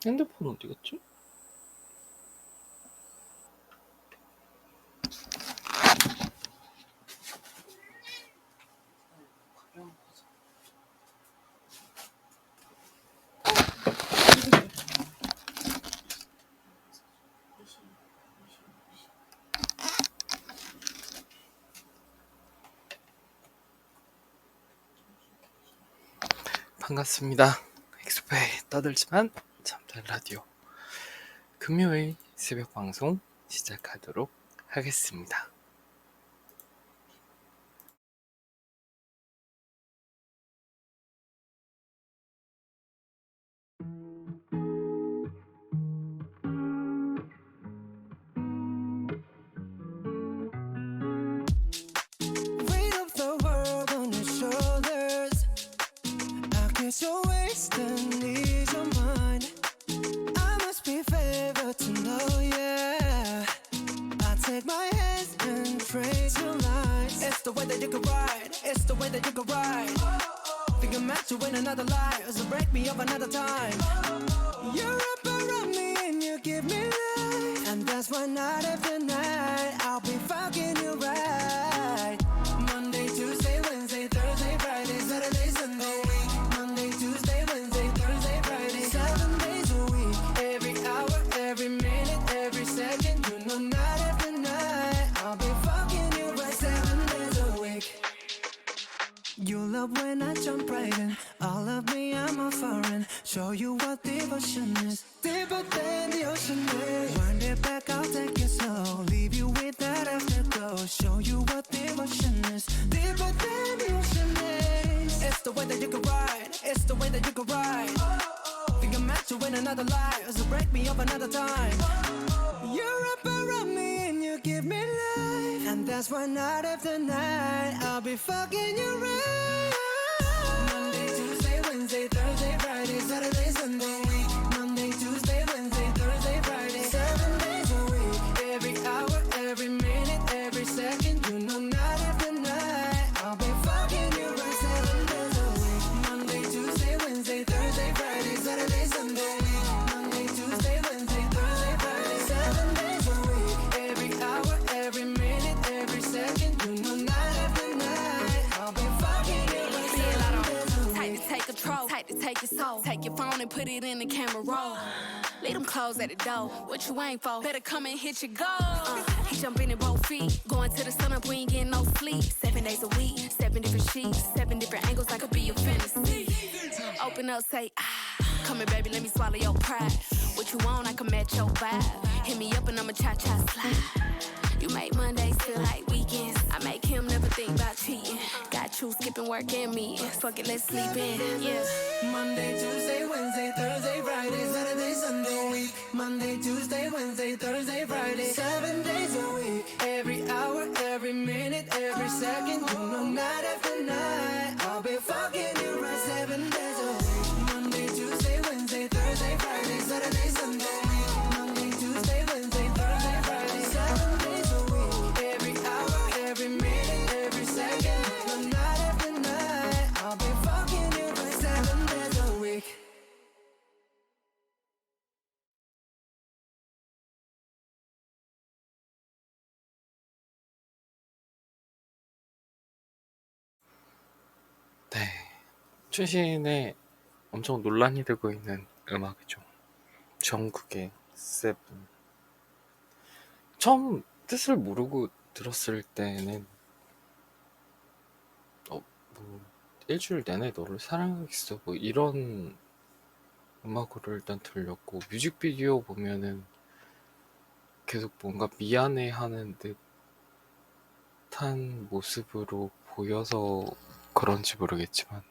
핸드폰 어디 갔지? 반갑습니다. 엑스페이 떠들지만 잠들 라디오 금요일 새벽 방송 시작하도록 하겠습니다. Weight of the world on your shoulders. I guess you're wasting is your mind. I must be favored to know, yeah. I take my hands and trace your lines. It's the way that you can ride. It's the way that you can ride. Think I'm meant to win another life, so break me up another time. You're up around me and you give me life, and that's why night after night I'll be fucking you right. Monday, Tuesday, Wednesday, Thursday, Friday, Saturday, Sunday. Monday, Tuesday, Wednesday, Thursday, Friday, 7 days a week. Every hour, every minute, every second. You know night after night I'll be fucking you right 7 days a week. You love when I jump right in. All of me, I'm a foreign. Show you what devotion is. Deeper than the ocean is. Wind it back, I'll take it slow. Leave you with that afterglow. Show you what devotion is. Deeper than the ocean is. It's the way that you can ride. It's the way that you can ride. Think I'm meant to win another life, so break me up another time. You're up around me and you give me life, and that's why night after night I'll be fucking you right. Monday, Tuesday, Wednesday, Thursday, Friday, Saturday, Sunday. Monday, Tuesday, Wednesday, Thursday, Friday, 7 days a week. Every hour, every minute, every second. You know night after night I'll be fucking you right 7 days a week. Monday, Tuesday, Wednesday, Thursday, Friday, Saturday, Sunday. Monday, Tuesday, Wednesday, Thursday, Friday, 7 days a week. Every hour, every minute, every second. You know night after night I'll be fucking you right 7 days a week. Tight to take control, tight to take your soul. Take your phone and put it in the camera roll. Leave them clothes at the door. What you ain't for? Better come and hit your goal. He jumping in both feet. Going to the sun up, we ain't getting no sleep. 7 days a week, 7 different sheets, 7 different angles, that could be your fantasy. Open up, say, ah. Come here, baby, let me swallow your pride. What you want, I can match your vibe. Hit me up and I'ma cha-cha slide. You make Mondays feel like weekends. I make him never think about cheating. Got you skipping work and meetings. Fuck it, let's sleep in. Yeah. Monday, Tuesday, Wednesday, Thursday, Friday, Saturday, Sunday, week. Monday, Tuesday, Wednesday, Thursday, Friday, 7 days a week. Every hour, every minute, every second. You know night after night I'll be fucking you right 7 days a week. Monday, Tuesday, Wednesday, Thursday, Friday, Saturday, Sunday. Monday, Tuesday, Wednesday, Thursday, Friday, 7 days a week. Every hour, every minute, every second. You know night after night I'll be fucking you right 7 days a week. 네, 최신에 엄청 논란이 되고 있는 음악이죠. 정국의 세븐. 처음 뜻을 모르고 들었을 때는 뭐 일주일 내내 너를 사랑하겠어 뭐 이런 음악으로 일단 들렸고, 뮤직비디오 보면은 계속 뭔가 미안해하는 듯한 모습으로 보여서 그런지 모르겠지만,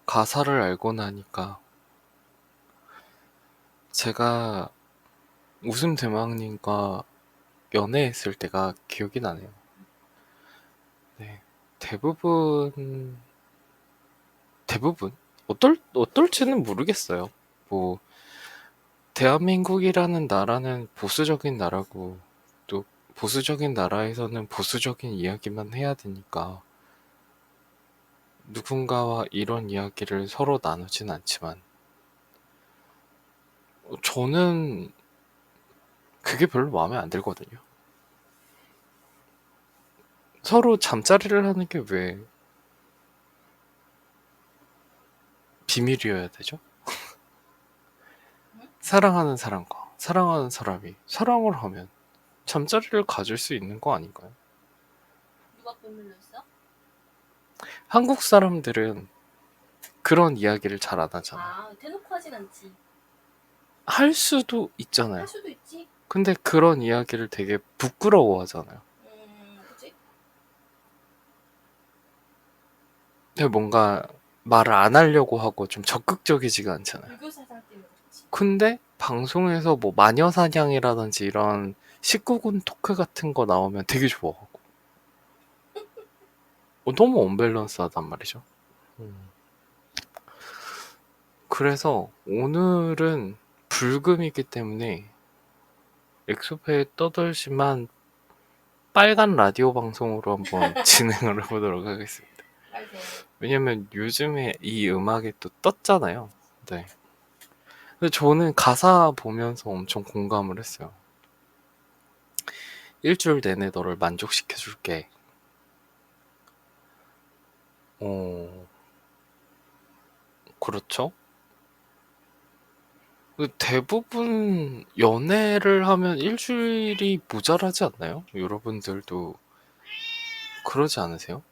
가사를 알고 나니까 제가 웃음 대망님과 연애했을 때가 기억이 나네요. 네, 대부분 어떨지는 모르겠어요. 뭐 대한민국이라는 나라는 보수적인 나라고, 또 보수적인 나라에서는 보수적인 이야기만 해야 되니까 누군가와 이런 이야기를 서로 나누진 않지만, 저는 그게 별로 마음에 안 들거든요. 서로 잠자리를 하는 게 왜 비밀이어야 되죠? 사랑하는 사람과 사랑하는 사람이 사랑을 하면 잠자리를 가질 수 있는 거 아닌가요? 누가 비밀로했어? 한국 사람들은 그런 이야기를 잘 안 하잖아요. 아, 대놓고 하진 않지. 할 수도 있잖아요. 할 수도 있지. 근데 그런 이야기를 되게 부끄러워하잖아요. 그치? 근데 뭔가 말을 안 하려고 하고 좀 적극적이지가 않잖아요. 불교 사상 때문에 그렇지. 근데 방송에서 뭐 마녀사냥이라든지 이런 19금 토크 같은 거 나오면 되게 좋아하고 너무 언밸런스하단 말이죠. 그래서 오늘은 불금이기 때문에 엑소페의 떠들지만 빨간 라디오 방송으로 한번 진행을 해보도록 하겠습니다. 빨리 돼. 왜냐면 요즘에 이 음악이 또 떴잖아요. 네. 근데 저는 가사 보면서 엄청 공감을 했어요. 일주일 내내 너를 만족시켜줄게. 그렇죠? 대부분 연애를 하면 일주일이 모자라지 않나요? 여러분들도 그러지 않으세요?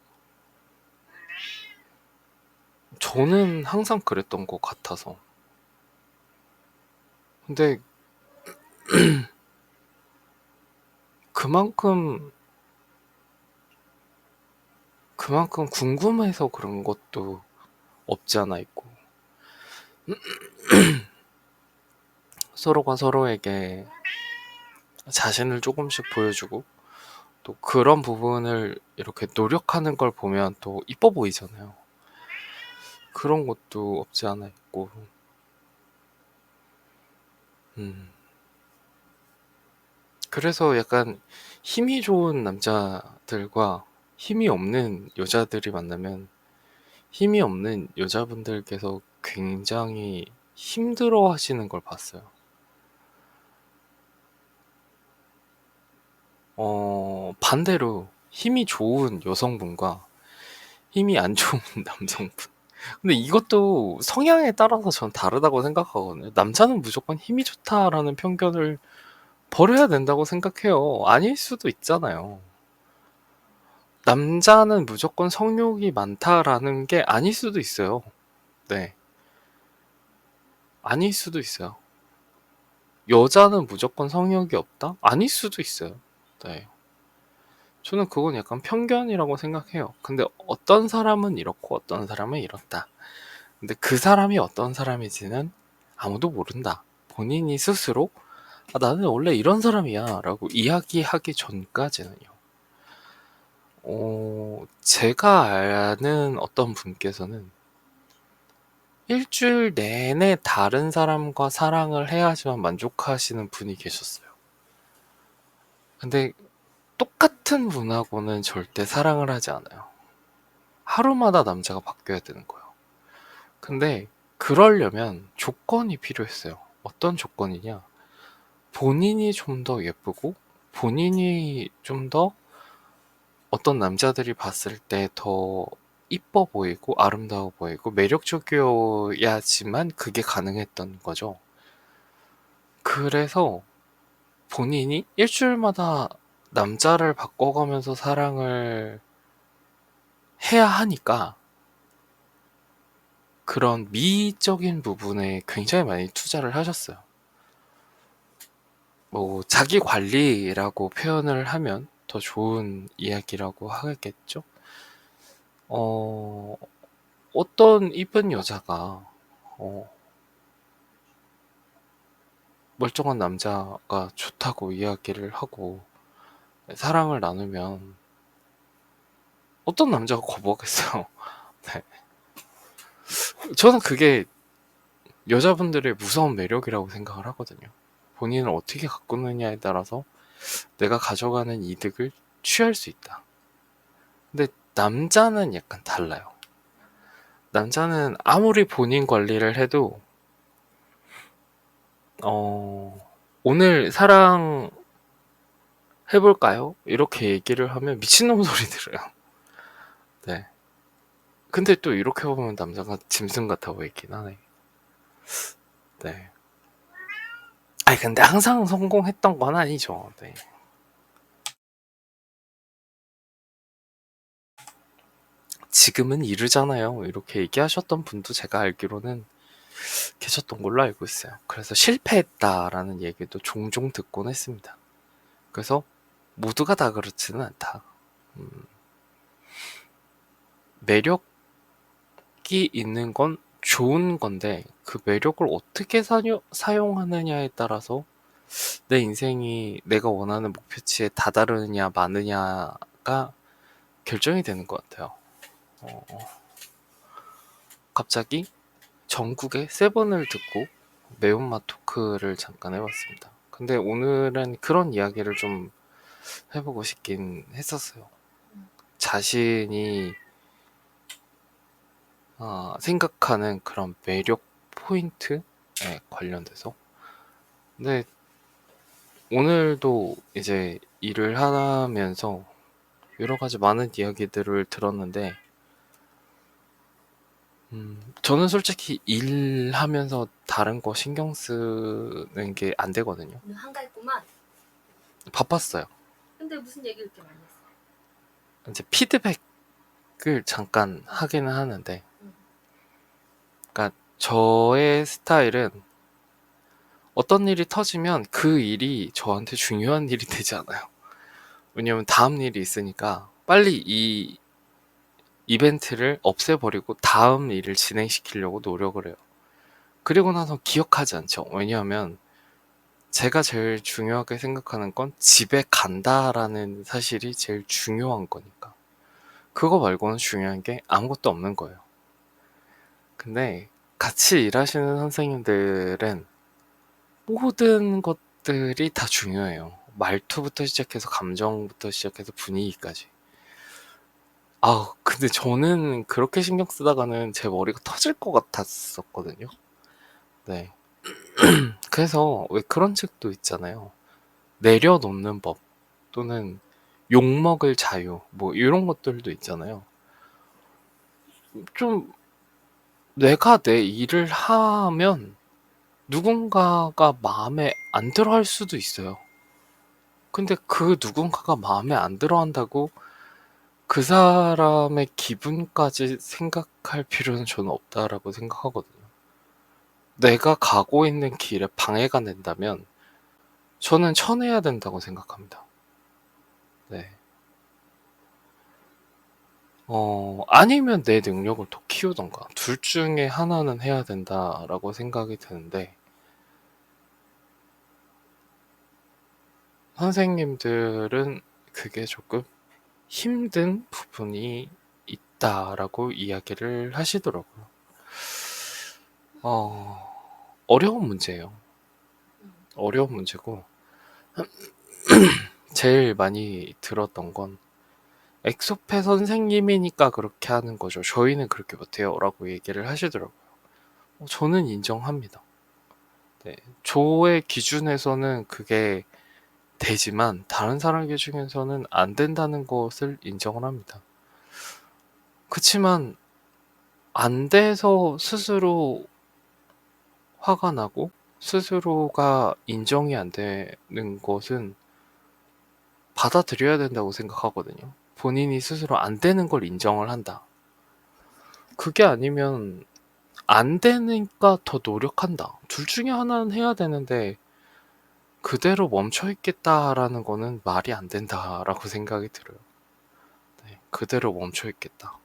저는 항상 그랬던 것 같아서. 근데 그만큼 궁금해서 그런 것도 없지 않아 있고 서로가 서로에게 자신을 조금씩 보여주고 또 그런 부분을 이렇게 노력하는 걸 보면 또 이뻐 보이잖아요. 그런 것도 없지 않아 있고 그래서 약간 힘이 좋은 남자들과 힘이 없는 여자들이 만나면 힘이 없는 여자분들께서 굉장히 힘들어 하시는 걸 봤어요. 반대로 힘이 좋은 여성분과 힘이 안 좋은 남성분. 근데 이것도 성향에 따라서 전 다르다고 생각하거든요. 남자는 무조건 힘이 좋다라는 편견을 버려야 된다고 생각해요. 아닐 수도 있잖아요. 남자는 무조건 성욕이 많다라는 게 아닐 수도 있어요. 네. 아닐 수도 있어요. 여자는 무조건 성욕이 없다? 아닐 수도 있어요. 네. 저는 그건 약간 편견이라고 생각해요. 근데 어떤 사람은 이렇고 어떤 사람은 이렇다. 근데 그 사람이 어떤 사람인지는 아무도 모른다. 본인이 스스로 나는 원래 이런 사람이야 라고 이야기하기 전까지는요. 제가 아는 어떤 분께서는 일주일 내내 다른 사람과 사랑을 해야지만 만족하시는 분이 계셨어요. 근데 똑같은 분하고는 절대 사랑을 하지 않아요. 하루마다 남자가 바뀌어야 되는 거예요. 근데 그러려면 조건이 필요했어요. 어떤 조건이냐? 본인이 좀 더 예쁘고 본인이 좀 더 어떤 남자들이 봤을 때 더 이뻐 보이고 아름다워 보이고 매력적이어야지만 그게 가능했던 거죠. 그래서 본인이 일주일마다 남자를 바꿔가면서 사랑을 해야 하니까 그런 미적인 부분에 굉장히 많이 투자를 하셨어요. 뭐 자기 관리라고 표현을 하면 더 좋은 이야기라고 하겠죠. 어떤 이쁜 여자가 멀쩡한 남자가 좋다고 이야기를 하고 사랑을 나누면 어떤 남자가 거부하겠어요. 네. 저는 그게 여자분들의 무서운 매력이라고 생각을 하거든요. 본인을 어떻게 가꾸느냐에 따라서 내가 가져가는 이득을 취할 수 있다. 근데 남자는 약간 달라요. 남자는 아무리 본인 관리를 해도 오늘 사랑 해볼까요? 이렇게 얘기를 하면 미친놈 소리 들어요. 네. 근데 또 이렇게 보면 남자가 짐승 같아 보이긴 하네. 네. 아니, 근데 항상 성공했던 건 아니죠. 네. 지금은 이르잖아요. 이렇게 얘기하셨던 분도 제가 알기로는 계셨던 걸로 알고 있어요. 그래서 실패했다라는 얘기도 종종 듣곤 했습니다. 그래서 모두가 다 그렇지는 않다. 매력이 있는 건 좋은 건데 그 매력을 어떻게 사용하느냐에 따라서 내 인생이 내가 원하는 목표치에 다다르느냐 마느냐가 결정이 되는 것 같아요. 갑자기 전국의 세븐을 듣고 매운맛 토크를 잠깐 해봤습니다. 근데 오늘은 그런 이야기를 좀 해보고 싶긴 했었어요. 자신이 생각하는 그런 매력 포인트에 관련돼서. 근데 오늘도 이제 일을 하면서 여러 가지 많은 이야기들을 들었는데, 저는 솔직히 일하면서 다른 거 신경 쓰는 게 안 되거든요. 오늘 한가했구만. 바빴어요. 근데 무슨 얘기를 이렇게 많이 했어? 이제 피드백을 잠깐 하기는 하는데, 그러니까 저의 스타일은 어떤 일이 터지면 그 일이 저한테 중요한 일이 되지 않아요. 왜냐면 다음 일이 있으니까 빨리 이 이벤트를 없애버리고 다음 일을 진행시키려고 노력을 해요. 그리고 나서 기억하지 않죠. 왜냐하면 제가 제일 중요하게 생각하는 건 집에 간다라는 사실이 제일 중요한 거니까. 그거 말고는 중요한 게 아무것도 없는 거예요. 근데 같이 일하시는 선생님들은 모든 것들이 다 중요해요. 말투부터 시작해서 감정부터 시작해서 분위기까지. 근데 저는 그렇게 신경 쓰다가는 제 머리가 터질 것 같았었거든요. 네. 그래서 왜 그런 책도 있잖아요. 내려놓는 법 또는 욕먹을 자유 뭐 이런 것들도 있잖아요. 좀 내가 내 일을 하면 누군가가 마음에 안 들어 할 수도 있어요. 근데 그 누군가가 마음에 안 들어 한다고 그 사람의 기분까지 생각할 필요는 저는 없다라고 생각하거든요. 내가 가고 있는 길에 방해가 된다면 저는 쳐내야 된다고 생각합니다. 네. 아니면 내 능력을 더 키우던가. 둘 중에 하나는 해야 된다라고 생각이 드는데, 선생님들은 그게 조금 힘든 부분이 있다라고 이야기를 하시더라고요. 어려운 문제예요. 어려운 문제고, 제일 많이 들었던 건 엑소페 선생님이니까 그렇게 하는 거죠. 저희는 그렇게 못해요. 라고 얘기를 하시더라고요. 저는 인정합니다. 네. 저의 기준에서는 그게 되지만 다른 사람 기준에서는 안 된다는 것을 인정을 합니다. 그치만 안 돼서 스스로 화가 나고 스스로가 인정이 안 되는 것은 받아들여야 된다고 생각하거든요. 본인이 스스로 안 되는 걸 인정을 한다. 그게 아니면 안 되니까 더 노력한다. 둘 중에 하나는 해야 되는데 그대로 멈춰 있겠다라는 거는 말이 안 된다라고 생각이 들어요. 네, 그대로 멈춰 있겠다.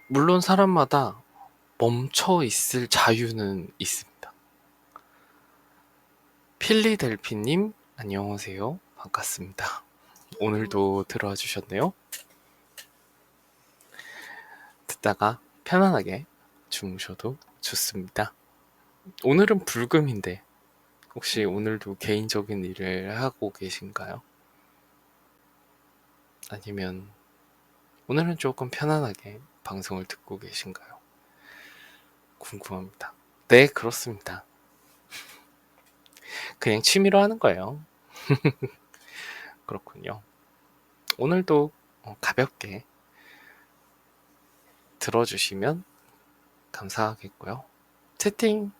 물론 사람마다 멈춰 있을 자유는 있습니다. 필리델피님, 안녕하세요. 반갑습니다. 오늘도 들어와 주셨네요. 듣다가 편안하게 주무셔도 좋습니다. 오늘은 불금인데 혹시 오늘도 개인적인 일을 하고 계신가요? 아니면 오늘은 조금 편안하게 방송을 듣고 계신가요? 궁금합니다. 네, 그렇습니다. 그냥 취미로 하는 거예요. 그렇군요. 오늘도 가볍게 들어주시면 감사하겠고요. 채팅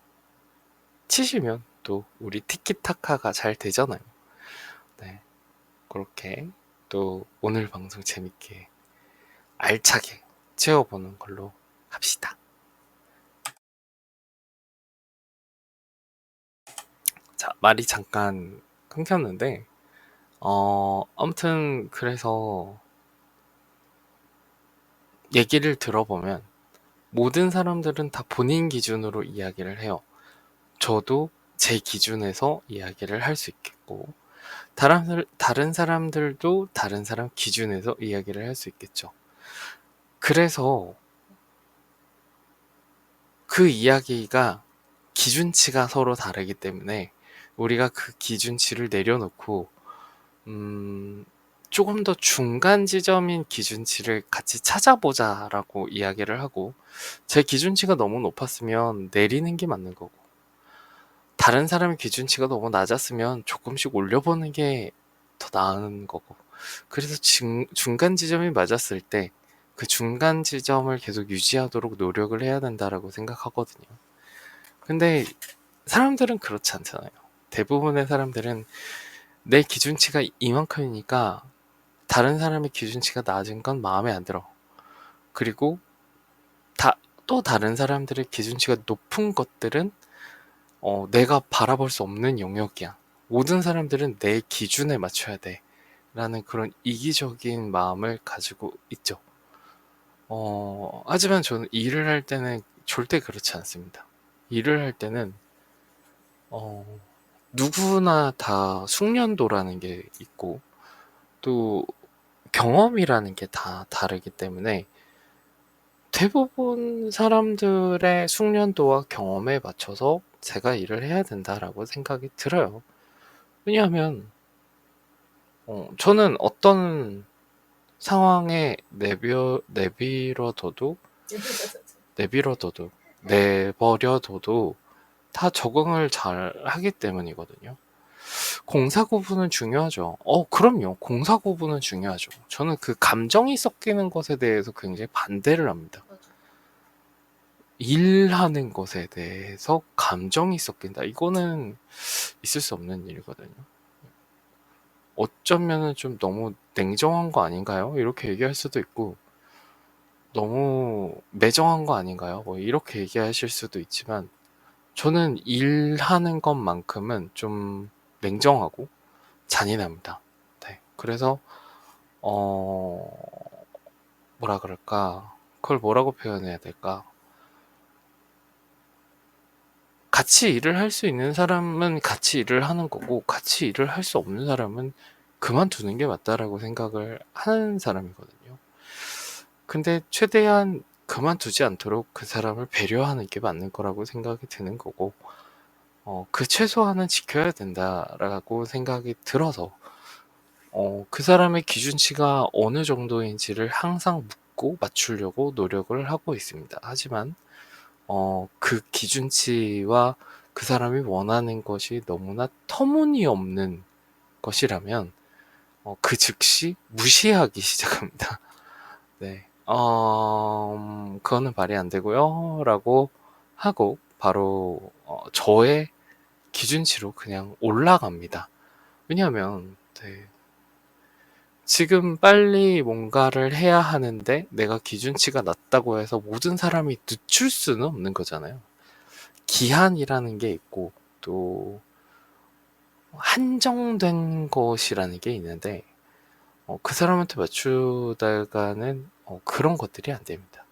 치시면 또 우리 티키타카가 잘 되잖아요. 네, 그렇게 또 오늘 방송 재밌게 알차게 채워보는 걸로 합시다. 자, 말이 잠깐 끊겼는데 아무튼 그래서 얘기를 들어보면 모든 사람들은 다 본인 기준으로 이야기를 해요. 저도 제 기준에서 이야기를 할 수 있겠고 다른 사람들도 다른 사람 기준에서 이야기를 할 수 있겠죠. 그래서 그 이야기가 기준치가 서로 다르기 때문에 우리가 그 기준치를 내려놓고 조금 더 중간 지점인 기준치를 같이 찾아보자라고 이야기를 하고, 제 기준치가 너무 높았으면 내리는 게 맞는 거고, 다른 사람의 기준치가 너무 낮았으면 조금씩 올려보는 게 더 나은 거고, 그래서 중간 지점이 맞았을 때 그 중간 지점을 계속 유지하도록 노력을 해야 된다라고 생각하거든요. 근데 사람들은 그렇지 않잖아요. 대부분의 사람들은 내 기준치가 이만큼이니까 다른 사람의 기준치가 낮은 건 마음에 안 들어. 그리고 또 다른 사람들의 기준치가 높은 것들은 내가 바라볼 수 없는 영역이야. 모든 사람들은 내 기준에 맞춰야 돼. 라는 그런 이기적인 마음을 가지고 있죠. 하지만 저는 일을 할 때는 절대 그렇지 않습니다. 일을 할 때는 누구나 다 숙련도라는 게 있고 또 경험이라는 게 다 다르기 때문에 대부분 사람들의 숙련도와 경험에 맞춰서 제가 일을 해야 된다라고 생각이 들어요. 왜냐하면 저는 어떤 상황에 내버려둬도 다 적응을 잘 하기 때문이거든요. 공사 구분은 중요하죠. 그럼요. 공사 구분은 중요하죠. 저는 그 감정이 섞이는 것에 대해서 굉장히 반대를 합니다. 맞아. 일하는 것에 대해서 감정이 섞인다. 이거는 있을 수 없는 일이거든요. 어쩌면은 좀 너무 냉정한 거 아닌가요? 이렇게 얘기할 수도 있고, 너무 매정한 거 아닌가요? 뭐 이렇게 얘기하실 수도 있지만, 저는 일하는 것만큼은 좀 냉정하고 잔인합니다. 네. 그래서 뭐라 그럴까? 그걸 뭐라고 표현해야 될까? 같이 일을 할 수 있는 사람은 같이 일을 하는 거고, 같이 일을 할 수 없는 사람은 그만두는 게 맞다라고 생각을 하는 사람이거든요. 근데 최대한 그만두지 않도록 그 사람을 배려하는 게 맞는 거라고 생각이 드는 거고, 그 최소한은 지켜야 된다라고 생각이 들어서, 그 사람의 기준치가 어느 정도인지를 항상 묻고 맞추려고 노력을 하고 있습니다. 하지만 그 기준치와 그 사람이 원하는 것이 너무나 터무니없는 것이라면 그 즉시 무시하기 시작합니다. 네. 그거는 말이 안 되고요. 라고 하고 바로 저의 기준치로 그냥 올라갑니다. 왜냐하면 네, 지금 빨리 뭔가를 해야 하는데 내가 기준치가 낮다고 해서 모든 사람이 늦출 수는 없는 거잖아요. 기한이라는 게 있고 또 한정된 것이라는 게 있는데 그 사람한테 맞추다가는 그런 것들이 안 됩니다.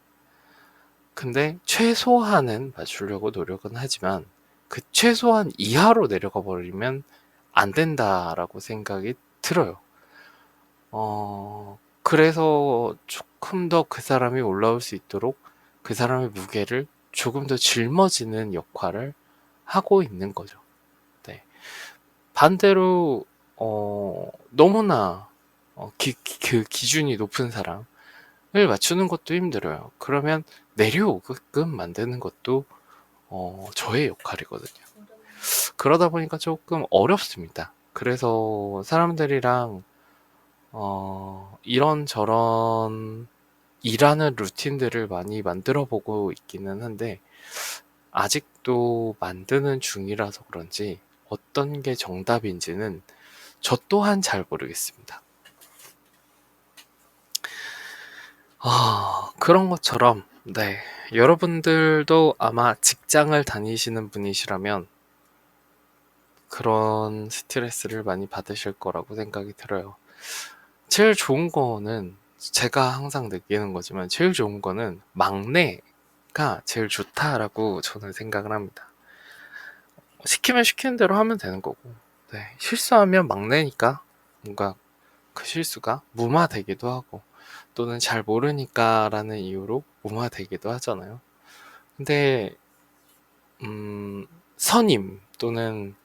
근데 최소한은 맞추려고 노력은 하지만 그 최소한 이하로 내려가 버리면 안 된다라고 생각이 들어요. 그래서 조금 더 그 사람이 올라올 수 있도록 그 사람의 무게를 조금 더 짊어지는 역할을 하고 있는 거죠. 네. 반대로 너무나 그 기준이 높은 사람을 맞추는 것도 힘들어요. 그러면 내려오게끔 만드는 것도 저의 역할이거든요. 그러다 보니까 조금 어렵습니다. 그래서 사람들이랑 이런저런 일하는 루틴들을 많이 만들어 보고 있기는 한데 아직도 만드는 중이라서 그런지 어떤 게 정답인지는 저 또한 잘 모르겠습니다. 그런 것처럼 네, 여러분들도 아마 직장을 다니시는 분이시라면 그런 스트레스를 많이 받으실 거라고 생각이 들어요. 제일 좋은 거는 제가 항상 느끼는 거지만 제일 좋은 거는 막내가 제일 좋다라고 저는 생각을 합니다. 시키면 시키는 대로 하면 되는 거고 네, 실수하면 막내니까 뭔가 그 실수가 무마되기도 하고 또는 잘 모르니까 라는 이유로 무마되기도 하잖아요. 근데 선임 또는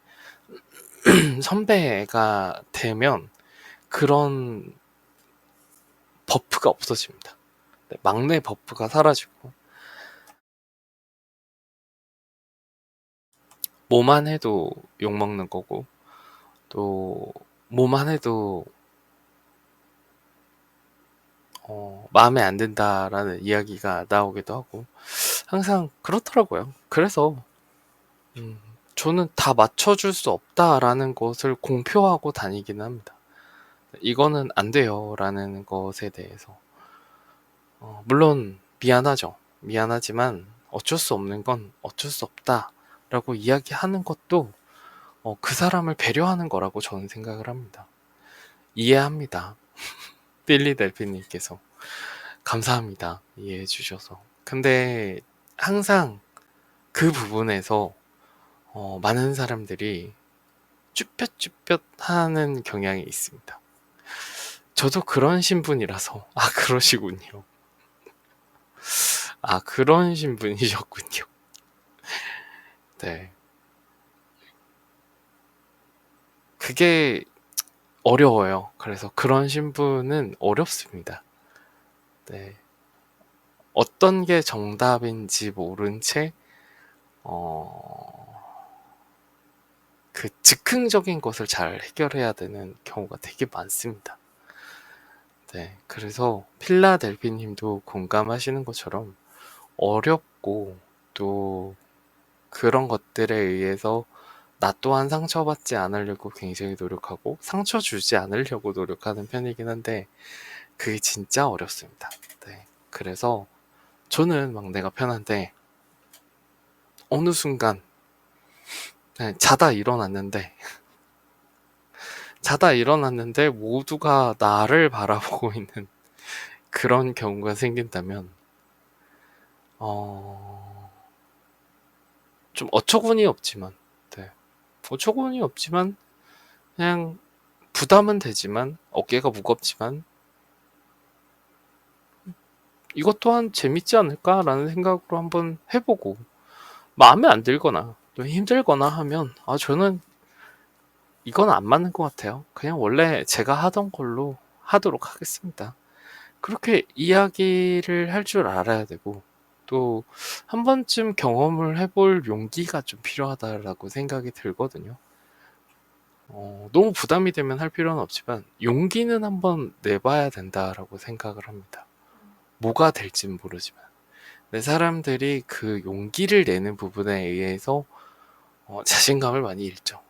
선배가 되면 그런 버프가 없어집니다. 네, 막내 버프가 사라지고 뭐만 해도 욕먹는 거고 또 뭐만 해도 마음에 안 든다라는 이야기가 나오기도 하고 항상 그렇더라고요. 그래서 저는 다 맞춰줄 수 없다라는 것을 공표하고 다니기는 합니다. 이거는 안 돼요 라는 것에 대해서 물론 미안하죠. 미안하지만 어쩔 수 없는 건 어쩔 수 없다 라고 이야기하는 것도 그 사람을 배려하는 거라고 저는 생각을 합니다. 이해합니다. 빌리 델피님께서 감사합니다. 이해해 주셔서. 근데 항상 그 부분에서 많은 사람들이 쭈뼛쭈뼛 하는 경향이 있습니다. 저도 그런 신분이라서 그러시군요. 그런 신분이셨군요. 네. 그게 어려워요. 그래서 그런 신분은 어렵습니다. 네. 어떤 게 정답인지 모른 채, 그 즉흥적인 것을 잘 해결해야 되는 경우가 되게 많습니다. 네. 그래서 필라델피 님도 공감하시는 것처럼 어렵고 또 그런 것들에 의해서 나 또한 상처받지 않으려고 굉장히 노력하고 상처 주지 않으려고 노력하는 편이긴 한데 그게 진짜 어렵습니다. 네. 그래서 저는 막 내가 편한데 어느 순간 자다 일어났는데 모두가 나를 바라보고 있는 그런 경우가 생긴다면 좀 어처구니 없지만 그냥 부담은 되지만 어깨가 무겁지만 이것 또한 재밌지 않을까라는 생각으로 한번 해보고 마음에 안 들거나 좀 힘들거나 하면 저는 이건 안 맞는 것 같아요. 그냥 원래 제가 하던 걸로 하도록 하겠습니다. 그렇게 이야기를 할 줄 알아야 되고 또 한 번쯤 경험을 해볼 용기가 좀 필요하다라고 생각이 들거든요. 너무 부담이 되면 할 필요는 없지만 용기는 한번 내봐야 된다라고 생각을 합니다. 뭐가 될진 모르지만 근데 사람들이 그 용기를 내는 부분에 의해서 자신감을 많이 잃죠.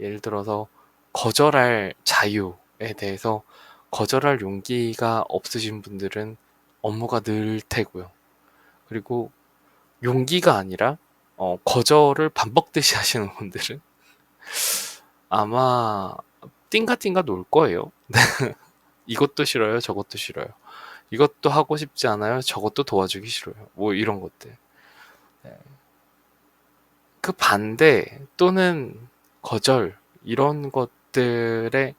예를 들어서 거절할 자유에 대해서 거절할 용기가 없으신 분들은 업무가 늘 테고요. 그리고 용기가 아니라 거절을 반복듯이 하시는 분들은 아마 띵가띵가 놀 거예요. 이것도 싫어요, 저것도 싫어요. 이것도 하고 싶지 않아요, 저것도 도와주기 싫어요. 뭐 이런 것들. 네. 그 반대 또는 거절 이런 것들의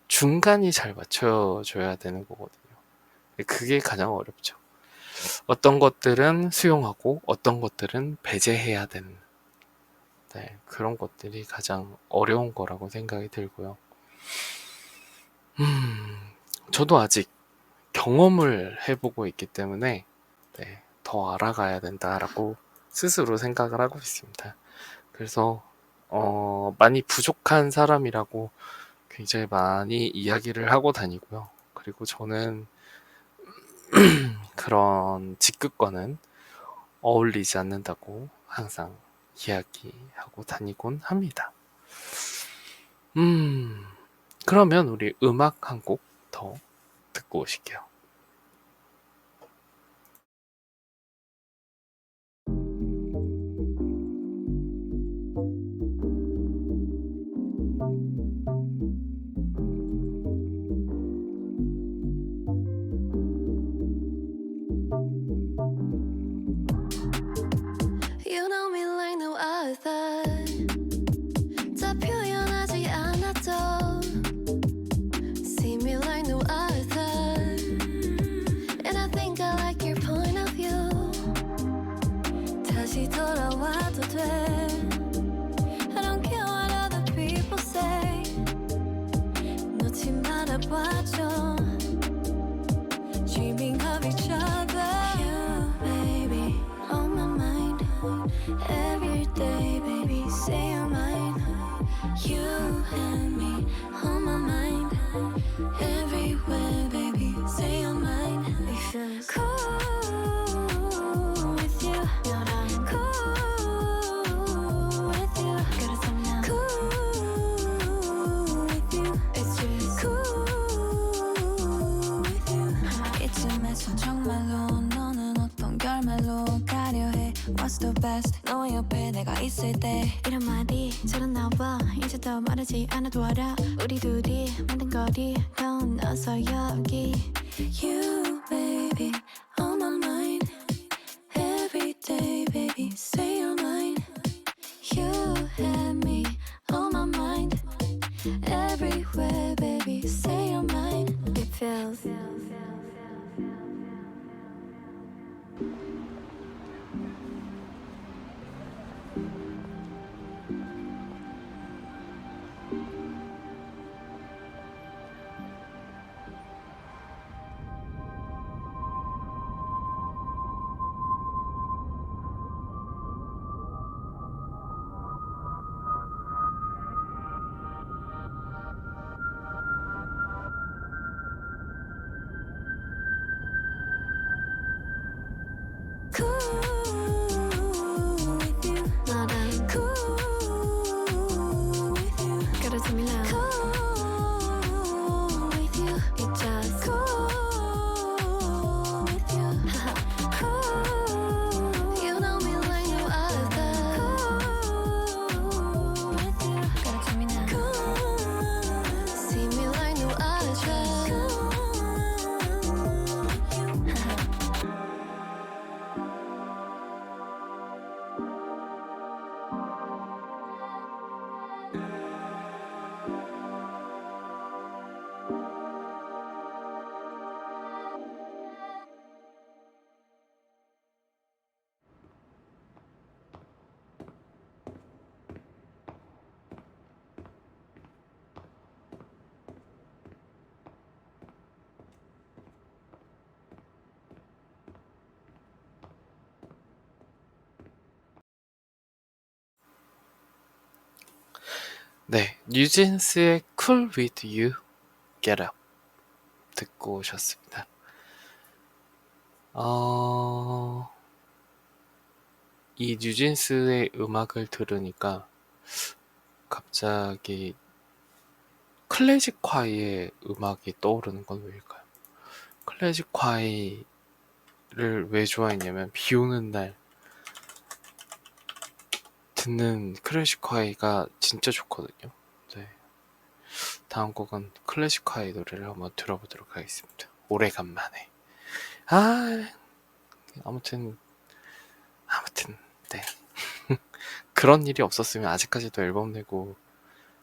중간이 잘 맞춰줘야 되는 거거든요. 그게 가장 어렵죠. 어떤 것들은 수용하고 어떤 것들은 배제해야 되는 그런 것들이 가장 어려운 거라고 생각이 들고요. 저도 아직 경험을 해보고 있기 때문에 더 알아가야 된다라고 스스로 생각을 하고 있습니다. 그래서 많이 부족한 사람이라고 굉장히 많이 이야기를 하고 다니고요. 그리고 저는 그런 직급과는 어울리지 않는다고 항상 이야기하고 다니곤 합니다. 그러면 우리 음악 한 곡 더 듣고 오실게요. You know me like no other. 다 표현하지 않아도 see me like no other. And I think I like your point of view. 다시 돌아와도 돼. I don't care what other people say. 놓지 말아봐줘. Dreaming of each other. You, baby, on my mind. Every day, baby, say you're mine. You and me, on my mind. Everywhere, baby, say you're mine. It feels cool with you. Cool with you. Gotta tell me now. Cool with you. It's just cool with you. 이쯤에서 정말로 너는 어떤 결말로 가려 해. What's the best? 너 옆에 내가 있을 때 이런 말이 저런 나와. 이제 더 말하지 않아도 알아. 우리 둘이 만든 거리 건너서 여기. You baby on my mind. Every day baby say you're mine. You and me on my mind. Everywhere baby say you're mine. It feels cool with you. 나랑 cool with you. Gotta tell me now. Cool with you. It's just cool with you. Cool. You know me like no other. Cool with you. Gotta tell me now. Cool. See me like no other. 네, 뉴진스의 Cool With You, Get Up 듣고 오셨습니다. 이 뉴진스의 음악을 들으니까 갑자기 클래식콰이의 음악이 떠오르는 건 왜일까요? 클래식콰이를 왜 좋아했냐면 비 오는 날 듣는 클래식콰이가 진짜 좋거든요. 네. 다음 곡은 클래식콰이 노래를 한번 들어보도록 하겠습니다. 오래간만에. 아무튼 네. 그런 일이 없었으면 아직까지도 앨범 내고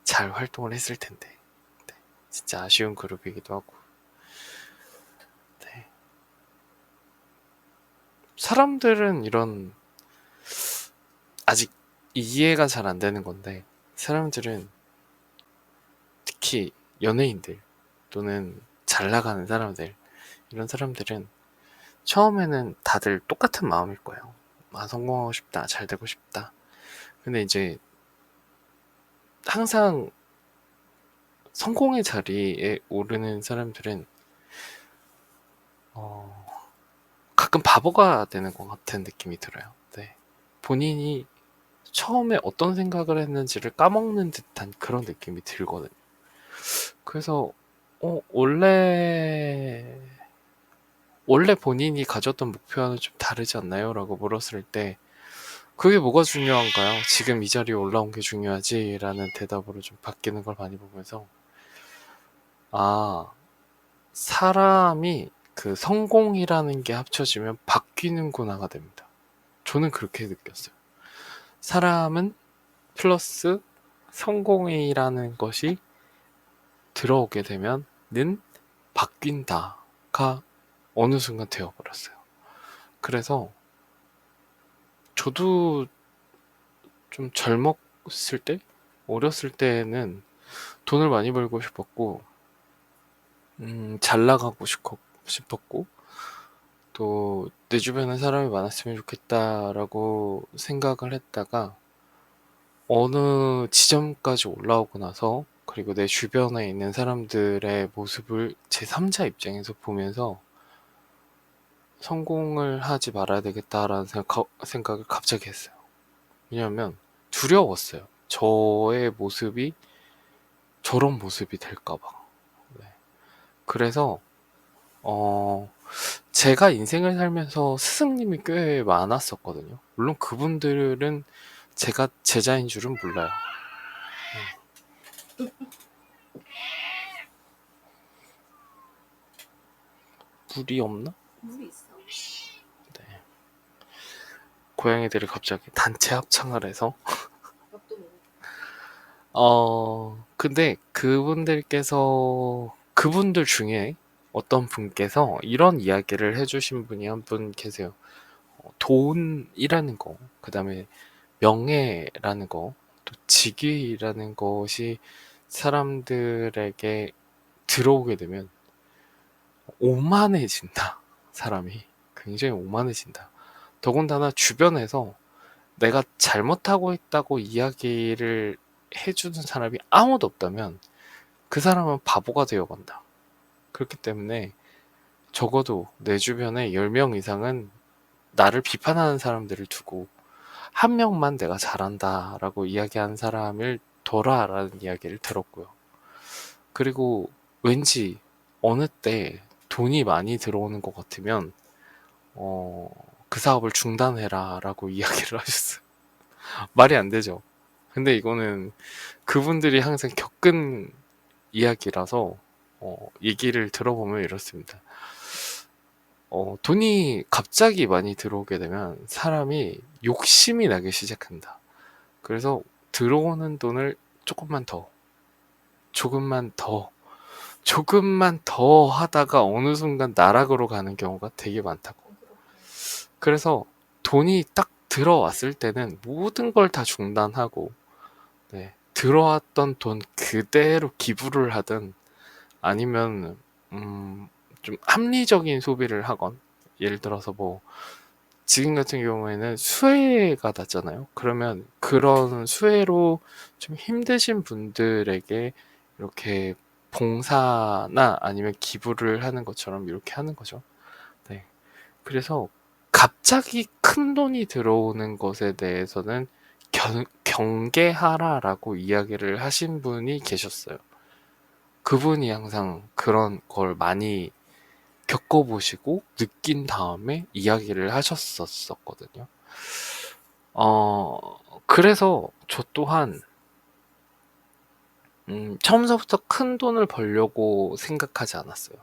잘 활동을 했을 텐데. 네. 진짜 아쉬운 그룹이기도 하고. 네. 사람들은 이런 아직 이해가 잘 안 되는 건데, 사람들은 특히 연예인들 또는 잘 나가는 사람들, 이런 사람들은 처음에는 다들 똑같은 마음일 거예요. 성공하고 싶다, 잘 되고 싶다. 근데 이제 항상 성공의 자리에 오르는 사람들은 가끔 바보가 되는 것 같은 느낌이 들어요. 네. 본인이 처음에 어떤 생각을 했는지를 까먹는 듯한 그런 느낌이 들거든요. 그래서 원래 본인이 가졌던 목표와는 좀 다르지 않나요? 라고 물었을 때 그게 뭐가 중요한가요? 지금 이 자리에 올라온 게 중요하지? 라는 대답으로 좀 바뀌는 걸 많이 보면서 아, 사람이 그 성공이라는 게 합쳐지면 바뀌는구나가 됩니다. 저는 그렇게 느꼈어요. 사람은 플러스 성공이라는 것이 들어오게 되면는 바뀐다가 어느 순간 되어버렸어요. 그래서 저도 좀 젊었을 때, 어렸을 때는 돈을 많이 벌고 싶었고, 잘 나가고 싶었고, 또 내 주변에 사람이 많았으면 좋겠다라고 생각을 했다가 어느 지점까지 올라오고 나서 그리고 내 주변에 있는 사람들의 모습을 제3자 입장에서 보면서 성공을 하지 말아야 되겠다라는 생각을 갑자기 했어요. 왜냐하면 두려웠어요. 저의 모습이 저런 모습이 될까봐. 네. 그래서 제가 인생을 살면서 스승님이 꽤 많았었거든요. 물론 그분들은 제가 제자인 줄은 몰라요. 물이 없나? 물이 있어. 네. 고양이들이 갑자기 단체 합창을 해서 밥도 먹어. 근데 그분들 중에 어떤 분께서 이런 이야기를 해주신 분이 한 분 계세요. 돈이라는 거, 그 다음에 명예라는 거, 또 직위라는 것이 사람들에게 들어오게 되면 오만해진다. 사람이 굉장히 오만해진다. 더군다나 주변에서 내가 잘못하고 있다고 이야기를 해주는 사람이 아무도 없다면 그 사람은 바보가 되어간다. 그렇기 때문에 적어도 내 주변에 10명 이상은 나를 비판하는 사람들을 두고 한 명만 내가 잘한다 라고 이야기하는 사람을 둬라라는 이야기를 들었고요. 그리고 왠지 어느 때 돈이 많이 들어오는 것 같으면 그 사업을 중단해라 라고 이야기를 하셨어요. 말이 안 되죠. 근데 이거는 그분들이 항상 겪은 이야기라서 얘기를 들어보면 이렇습니다. 돈이 갑자기 많이 들어오게 되면 사람이 욕심이 나기 시작한다. 그래서 들어오는 돈을 조금만 더, 조금만 더, 조금만 더 하다가 어느 순간 나락으로 가는 경우가 되게 많다고. 그래서 돈이 딱 들어왔을 때는 모든 걸 다 중단하고, 네, 들어왔던 돈 그대로 기부를 하든 아니면 좀 합리적인 소비를 하건, 예를 들어서 뭐 지금 같은 경우에는 수혜가 났잖아요. 그러면 그런 수혜로 좀 힘드신 분들에게 이렇게 봉사나 아니면 기부를 하는 것처럼 이렇게 하는 거죠. 네. 그래서 갑자기 큰 돈이 들어오는 것에 대해서는 경계하라라고 이야기를 하신 분이 계셨어요. 그분이 항상 그런 걸 많이 겪어보시고 느낀 다음에 이야기를 하셨었거든요. 그래서 저 또한 처음서부터 큰 돈을 벌려고 생각하지 않았어요.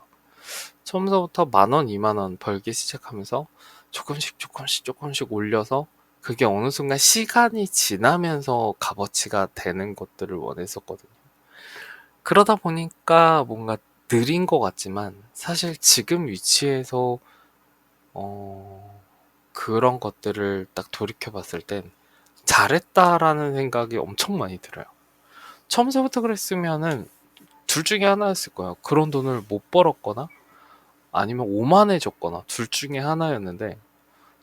처음서부터 10,000원, 20,000원 벌기 시작하면서 조금씩 올려서 그게 어느 순간 시간이 지나면서 값어치가 되는 것들을 원했었거든요. 그러다 보니까 뭔가 느린 것 같지만 사실 지금 위치에서 그런 것들을 딱 돌이켜 봤을 땐 잘했다라는 생각이 엄청 많이 들어요. 처음서부터 그랬으면은 둘 중에 하나였을 거예요. 그런 돈을 못 벌었거나 아니면 오만해졌거나 둘 중에 하나였는데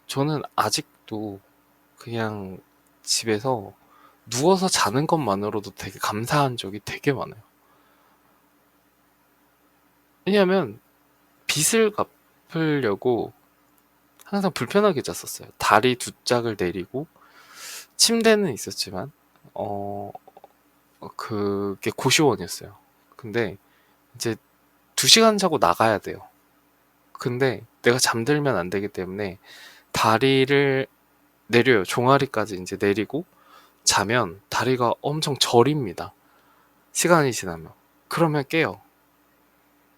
저는 아직도 없어도 그냥 집에서 누워서 자는 것만으로도 되게 감사한 적이 되게 많아요. 왜냐면 빚을 갚으려고 항상 불편하게 잤었어요. 다리 두 짝을 내리고 침대는 있었지만 그게 고시원이었어요. 근데 이제 2시간 자고 나가야 돼요. 근데 내가 잠들면 안 되기 때문에 다리를 내려요. 종아리까지 이제 내리고 자면 다리가 엄청 저립니다. 시간이 지나면. 그러면 깨요.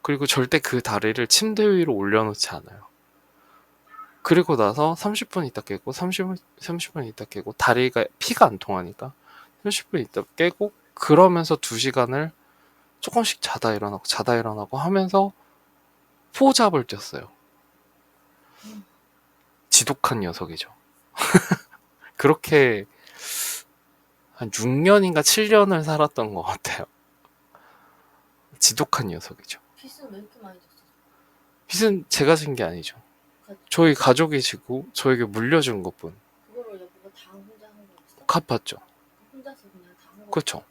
그리고 절대 그 다리를 침대 위로 올려놓지 않아요. 그리고 나서 30분 있다 깨고 30분 있다 깨고 다리가 피가 안 통하니까 30분 있다 깨고 그러면서 2시간을 조금씩 자다 일어나고 하면서 포잡을 뛰었어요. 지독한 녀석이죠. 그렇게 한 6년인가 7년을 살았던 것 같아요. 지독한 녀석이죠. 빚은 왜 이렇게 많이 졌어? 빚은 제가 진 게 아니죠. 저희 가족이 지고 저에게 물려준 것뿐. 그거를 여보가 다 혼자 한 거였어? 갚았죠. 혼자서 그냥 다 한 거. 그렇죠.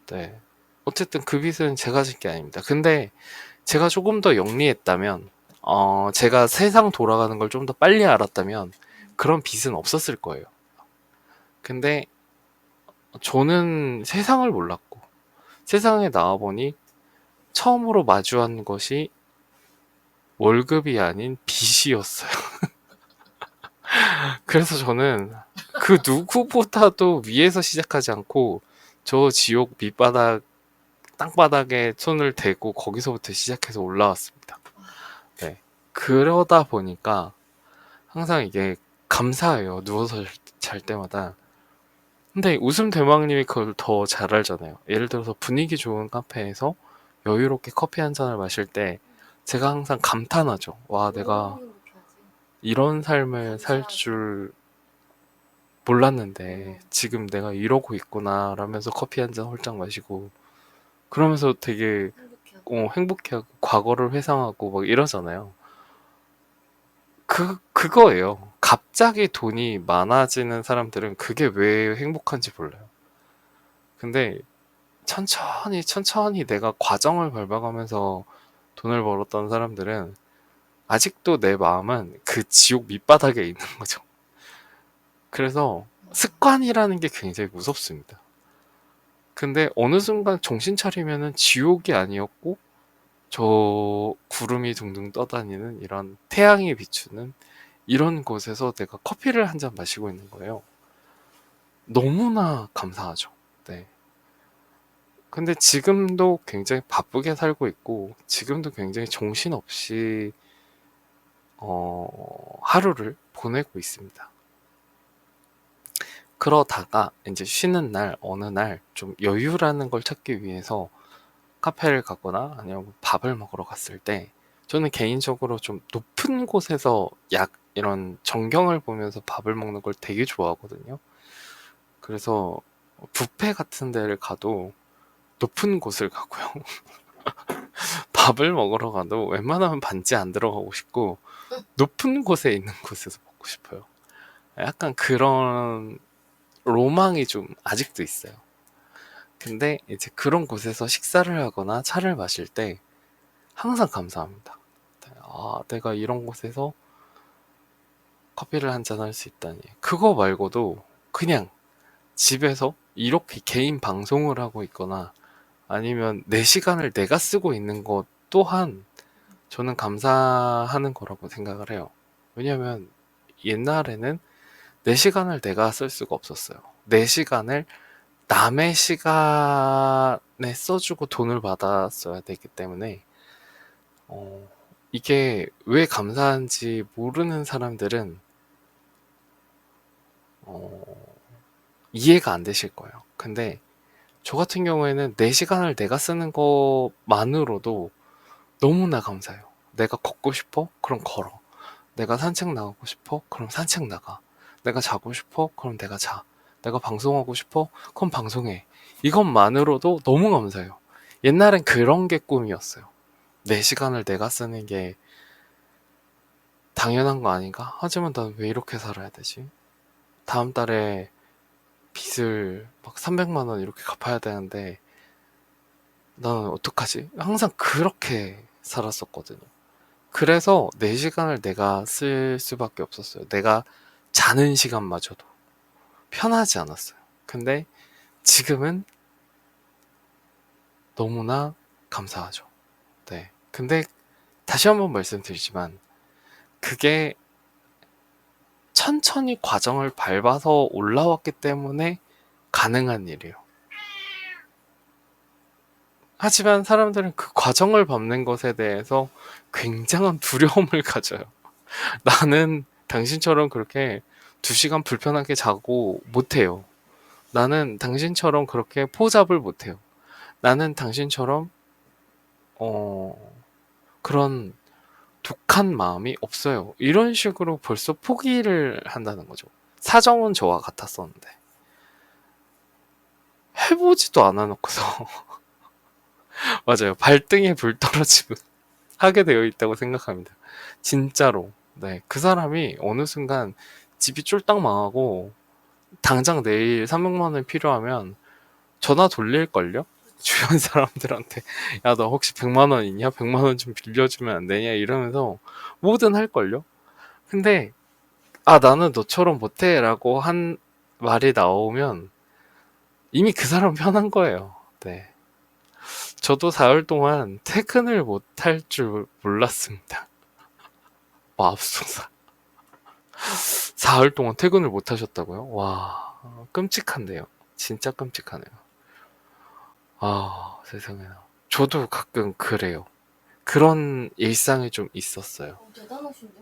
네. 어쨌든 그 빚은 제가 진 게 아닙니다. 근데 제가 조금 더 영리했다면, 제가 세상 돌아가는 걸 좀 더 빨리 알았다면 그런 빚은 없었을 거예요. 근데 저는 세상을 몰랐고 세상에 나와보니 처음으로 마주한 것이 월급이 아닌 빚이었어요. 그래서 저는 그 누구보다도 위에서 시작하지 않고 저 지옥 밑바닥 땅바닥에 손을 대고 거기서부터 시작해서 올라왔습니다. 네. 그러다 보니까 항상 이게 감사해요. 누워서 잘 때마다. 근데 웃음 대망님이 그걸 더 잘 알잖아요. 예를 들어서 분위기 좋은 카페에서 여유롭게 커피 한 잔을 마실 때 제가 항상 감탄하죠. 와, 내가 너무 행복해하지. 이런 삶을 살 줄 몰랐는데 지금 내가 이러고 있구나 라면서 커피 한 잔 홀짝 마시고 그러면서 되게 행복해하고. 행복해하고 과거를 회상하고 막 이러잖아요. 그거예요. 갑자기 돈이 많아지는 사람들은 그게 왜 행복한지 몰라요. 근데 천천히 내가 과정을 밟아가면서 돈을 벌었던 사람들은 아직도 내 마음은 그 지옥 밑바닥에 있는 거죠. 그래서 습관이라는 게 굉장히 무섭습니다. 근데 어느 순간 정신 차리면은 지옥이 아니었고 저 구름이 둥둥 떠다니는 이런 태양이 비추는 이런 곳에서 내가 커피를 한 잔 마시고 있는 거예요. 너무나 감사하죠. 네. 근데 지금도 굉장히 바쁘게 살고 있고 지금도 굉장히 정신없이 하루를 보내고 있습니다. 그러다가 이제 쉬는 날 어느 날 좀 여유라는 걸 찾기 위해서 카페를 가거나 아니면 밥을 먹으러 갔을 때 저는 개인적으로 좀 높은 곳에서 이런 전경을 보면서 밥을 먹는 걸 되게 좋아하거든요. 그래서 뷔페 같은 데를 가도 높은 곳을 가고요. 밥을 먹으러 가도 웬만하면 반지 안 들어가고 싶고 높은 곳에 있는 곳에서 먹고 싶어요. 약간 그런 로망이 좀 아직도 있어요. 근데 이제 그런 곳에서 식사를 하거나 차를 마실 때 항상 감사합니다. 아, 내가 이런 곳에서 커피를 한 잔 할 수 있다니. 그거 말고도 그냥 집에서 이렇게 개인 방송을 하고 있거나 아니면 내 시간을 내가 쓰고 있는 것 또한 저는 감사하는 거라고 생각을 해요. 왜냐면 옛날에는 내 시간을 내가 쓸 수가 없었어요. 내 시간을 남의 시간에 써주고 돈을 받았어야 되기 때문에 이게 왜 감사한지 모르는 사람들은 이해가 안 되실 거예요. 근데 저 같은 경우에는 내 시간을 내가 쓰는 것만으로도 너무나 감사해요. 내가 걷고 싶어? 그럼 걸어. 내가 산책 나가고 싶어? 그럼 산책 나가. 내가 자고 싶어? 그럼 내가 자. 내가 방송하고 싶어? 그럼 방송해. 이것만으로도 너무 감사해요. 옛날엔 그런 게 꿈이었어요. 내 시간을 내가 쓰는 게 당연한 거 아닌가? 하지만 난 왜 이렇게 살아야 되지? 다음 달에 빚을 막 300만 원 이렇게 갚아야 되는데 나는 어떡하지? 항상 그렇게 살았었거든요. 그래서 내 시간을 내가 쓸 수밖에 없었어요. 내가 자는 시간마저도 편하지 않았어요. 근데 지금은 너무나 감사하죠. 네. 근데 다시 한번 말씀드리지만 그게 천천히 과정을 밟아서 올라왔기 때문에 가능한 일이에요. 하지만 사람들은 그 과정을 밟는 것에 대해서 굉장한 두려움을 가져요. 나는 당신처럼 그렇게 2시간 불편하게 자고 못해요. 나는 당신처럼 그렇게 포잡을 못해요. 나는 당신처럼 그런 독한 마음이 없어요. 이런 식으로 벌써 포기를 한다는 거죠. 사정은 저와 같았었는데 해보지도 않아 놓고서 맞아요. 발등에 불 떨어지면 하게 되어 있다고 생각합니다. 진짜로. 네, 그 사람이 어느 순간 집이 쫄딱 망하고 당장 내일 300만 원 필요하면 전화 돌릴걸요? 주변 사람들한테 야 너 혹시 100만 원 있냐? 100만 원 좀 빌려주면 안 되냐? 이러면서 뭐든 할걸요? 근데 아 나는 너처럼 못해 라고 한 말이 나오면 이미 그 사람 편한 거예요. 네. 저도 4일 동안 퇴근을 못 할 줄 몰랐습니다. 맙소사. 4일 동안 퇴근을 못 하셨다고요? 와, 끔찍한데요. 진짜 끔찍하네요. 아, 세상에나. 저도 가끔 그래요. 그런 일상이 좀 있었어요. 대단하신데?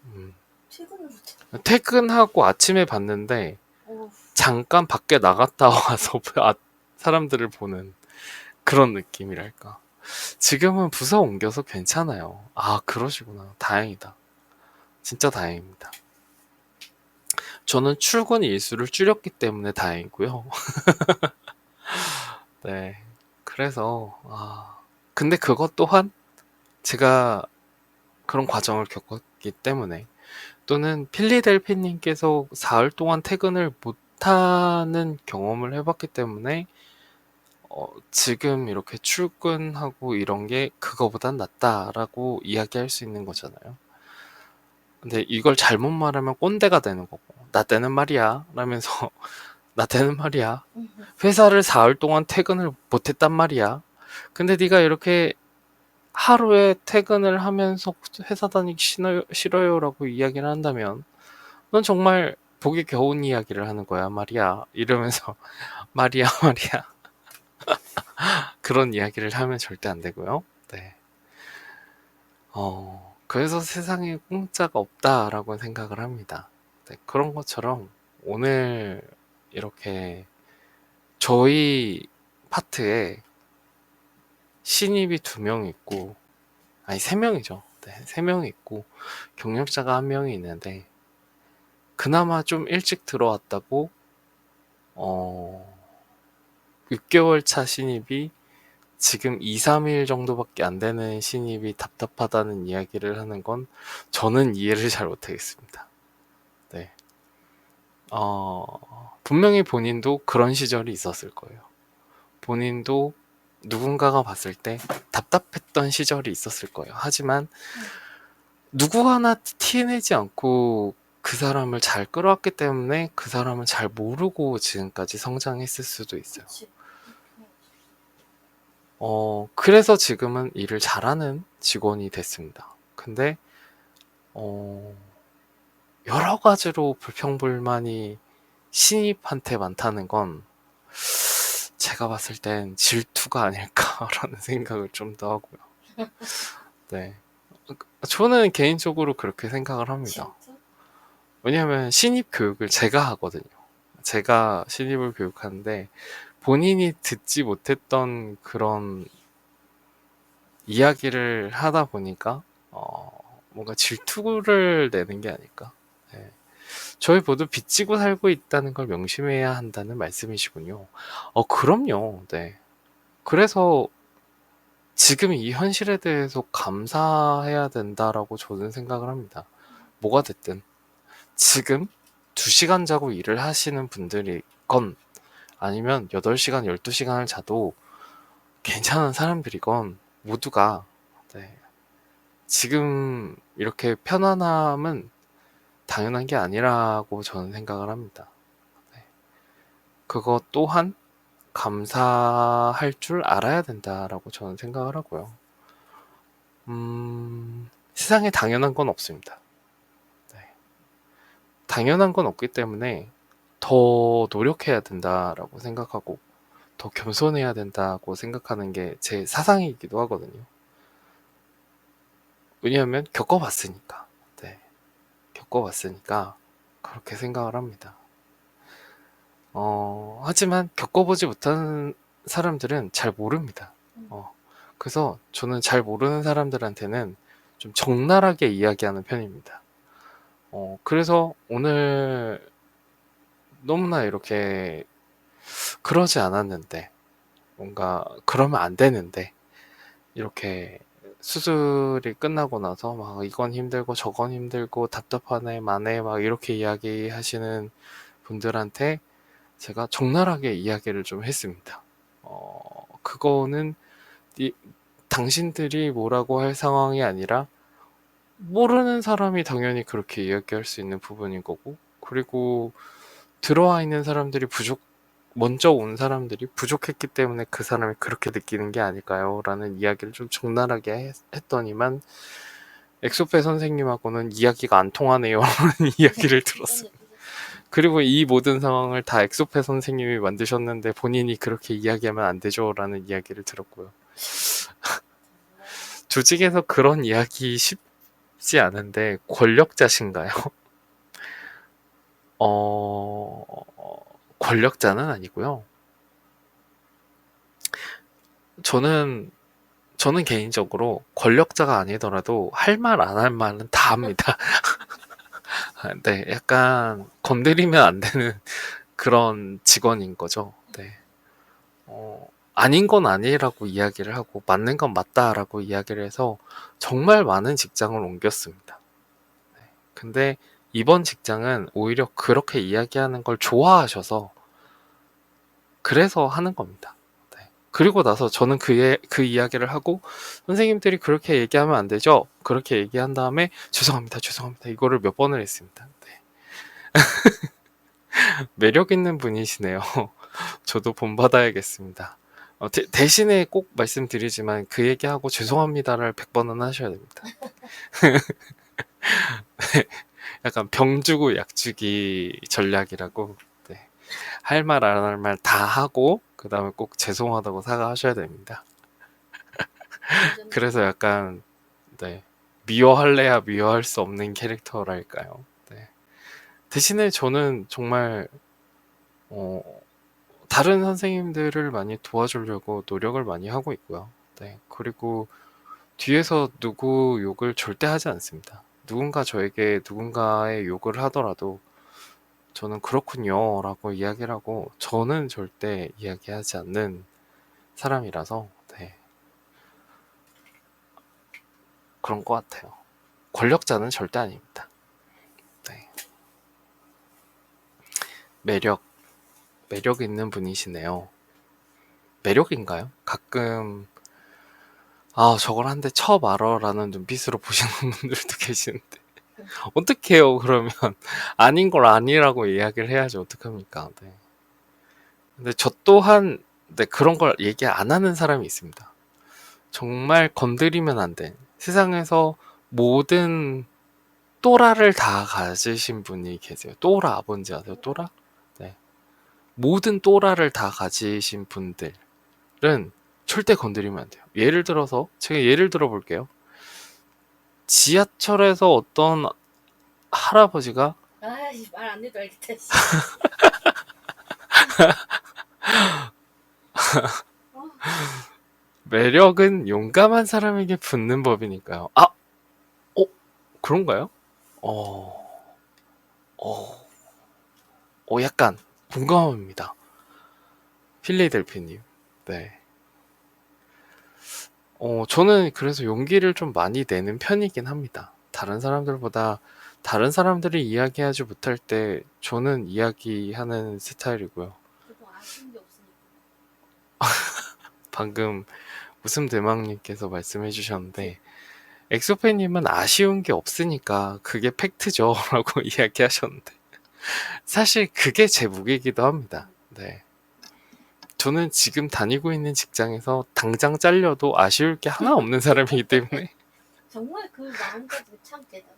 음. 퇴근을 못해. 퇴근하고 아침에 봤는데 오, 잠깐 밖에 나갔다 와서 사람들을 보는 그런 느낌이랄까. 지금은 부서 옮겨서 괜찮아요. 아, 그러시구나. 다행이다. 진짜 다행입니다. 저는 출근 일수를 줄였기 때문에 다행이고요. 네. 그래서, 근데 그것 또한 제가 그런 과정을 겪었기 때문에 또는 필리델피님께서 4일 동안 퇴근을 못하는 경험을 해봤기 때문에 지금 이렇게 출근하고 이런 게 그거보단 낫다라고 이야기할 수 있는 거잖아요. 근데 이걸 잘못 말하면 꼰대가 되는 거고 나 때는 말이야 라면서 나 때는 말이야 회사를 4일 동안 퇴근을 못했단 말이야. 근데 네가 이렇게 하루에 퇴근을 하면서 회사 다니기 싫어요라고 이야기를 한다면 넌 정말 보기 겨운 이야기를 하는 거야 말이야 이러면서 말이야 말이야 그런 이야기를 하면 절대 안 되고요. 네. 그래서 세상에 공짜가 없다라고 생각을 합니다. 네, 그런 것처럼 오늘 이렇게 저희 파트에 신입이 2명 있고, 아니 3명이죠. 네, 3명이 있고 경력자가 1명이 있는데 그나마 좀 일찍 들어왔다고 6개월 차 신입이 지금 2, 3일 정도밖에 안 되는 신입이 답답하다는 이야기를 하는 건 저는 이해를 잘 못하겠습니다. 네. 분명히 본인도 그런 시절이 있었을 거예요. 본인도 누군가가 봤을 때 답답했던 시절이 있었을 거예요. 하지만 누구 하나 티내지 않고 그 사람을 잘 끌어왔기 때문에 그 사람은 잘 모르고 지금까지 성장했을 수도 있어요. 그치. 그래서 지금은 일을 잘하는 직원이 됐습니다. 근데, 여러 가지로 불평불만이 신입한테 많다는 건 제가 봤을 땐 질투가 아닐까라는 생각을 좀 더 하고요. 네. 저는 개인적으로 그렇게 생각을 합니다. 진짜? 왜냐하면 신입 교육을 제가 하거든요. 제가 신입을 교육하는데 본인이 듣지 못했던 그런 이야기를 하다 보니까 뭔가 질투를 내는 게 아닐까. 네. 저희 모두 빚지고 살고 있다는 걸 명심해야 한다는 말씀이시군요. 그럼요. 네. 그래서 지금 이 현실에 대해서 감사해야 된다라고 저는 생각을 합니다. 뭐가 됐든 지금 2시간 자고 일을 하시는 분들이건 아니면 8시간, 12시간을 자도 괜찮은 사람들이건 모두가 네, 지금 이렇게 편안함은 당연한 게 아니라고 저는 생각을 합니다. 네. 그것 또한 감사할 줄 알아야 된다라고 저는 생각을 하고요. 세상에 당연한 건 없습니다. 네. 당연한 건 없기 때문에 더 노력해야 된다라고 생각하고 더 겸손해야 된다고 생각하는 게 제 사상이기도 하거든요. 왜냐하면 겪어봤으니까. 네. 겪어봤으니까 그렇게 생각을 합니다. 하지만 겪어보지 못한 사람들은 잘 모릅니다. 그래서 저는 잘 모르는 사람들한테는 좀 적나라하게 이야기하는 편입니다. 그래서 오늘 너무나 이렇게 그러지 않았는데, 뭔가 그러면 안 되는데, 이렇게 수술이 끝나고 나서 막 이건 힘들고 저건 힘들고 답답하네, 마네, 막 이렇게 이야기하시는 분들한테 제가 적나라하게 이야기를 좀 했습니다. 그거는 당신들이 뭐라고 할 상황이 아니라 모르는 사람이 당연히 그렇게 이야기할 수 있는 부분인 거고, 그리고 들어와 있는 사람들이 먼저 온 사람들이 부족했기 때문에 그 사람이 그렇게 느끼는 게 아닐까요? 라는 이야기를 좀 적나라하게 했더니만 엑소페 선생님하고는 이야기가 안 통하네요. 라는 이야기를 들었어요. 그리고 이 모든 상황을 다 엑소페 선생님이 만드셨는데 본인이 그렇게 이야기하면 안 되죠. 라는 이야기를 들었고요. 조직에서 그런 이야기 쉽지 않은데 권력자신가요? 권력자는 아니고요. 저는 개인적으로 권력자가 아니더라도 할 말 안 할 말은 다 합니다. 네, 약간 건드리면 안 되는 그런 직원인 거죠. 네. 아닌 건 아니라고 이야기를 하고 맞는 건 맞다라고 이야기를 해서 정말 많은 직장을 옮겼습니다. 네. 근데 이번 직장은 오히려 그렇게 이야기하는 걸 좋아하셔서 그래서 하는 겁니다. 네. 그리고 나서 저는 그 이야기를 하고 선생님들이 그렇게 얘기하면 안 되죠? 그렇게 얘기한 다음에 죄송합니다. 이거를 몇 번을 했습니다. 네. 매력 있는 분이시네요. 저도 본받아야겠습니다. 대신에 꼭 말씀드리지만 그 얘기하고 죄송합니다를 100번은 하셔야 됩니다. 네. 약간 병 주고 약 주기 전략이라고. 네. 할 말 안 할 말 다 하고 그 다음에 꼭 죄송하다고 사과하셔야 됩니다. 그래서 약간 네. 미워할래야 미워할 수 없는 캐릭터랄까요. 네. 대신에 저는 정말 다른 선생님들을 많이 도와주려고 노력을 많이 하고 있고요. 네. 그리고 뒤에서 누구 욕을 절대 하지 않습니다. 누군가 저에게 누군가의 욕을 하더라도 저는 그렇군요 라고 이야기를 하고 저는 절대 이야기하지 않는 사람이라서 네. 그런 것 같아요. 권력자는 절대 아닙니다. 네. 매력 있는 분이시네요. 매력인가요? 가끔 저걸 한 대 쳐말어 라는 눈빛으로 보시는 분들도 계시는데 어떡해요 그러면 아닌 걸 아니라고 이야기를 해야지 어떡합니까. 네. 근데 저 또한 네, 그런 걸 얘기 안 하는 사람이 있습니다. 정말 건드리면 안 돼. 세상에서 모든 또라를 다 가지신 분이 계세요. 또라 뭔지 아세요? 또라? 네. 모든 또라를 다 가지신 분들은 절대 건드리면 안 돼요. 예를 들어서 제가 예를 들어 볼게요. 지하철에서 어떤 할아버지가 아이씨, 말 안 해도 알겠다. 씨. 매력은 용감한 사람에게 붙는 법이니까요. 그런가요? 어, 어, 약간 공감합니다. 필리델피님. 네. 저는 그래서 용기를 좀 많이 내는 편이긴 합니다. 다른 사람들보다 다른 사람들이 이야기하지 못할 때 저는 이야기하는 스타일이고요. 저도 아쉬운 게 없으니까. 방금 웃음 대망님께서 말씀해 주셨는데 엑소페님은 아쉬운 게 없으니까 그게 팩트죠 라고 이야기하셨는데 사실 그게 제 무게이기도 합니다. 네. 저는 지금 다니고 있는 직장에서 당장 잘려도 아쉬울 게 하나 없는 사람이기 때문에 정말 그 마음가짐이 참 대단해.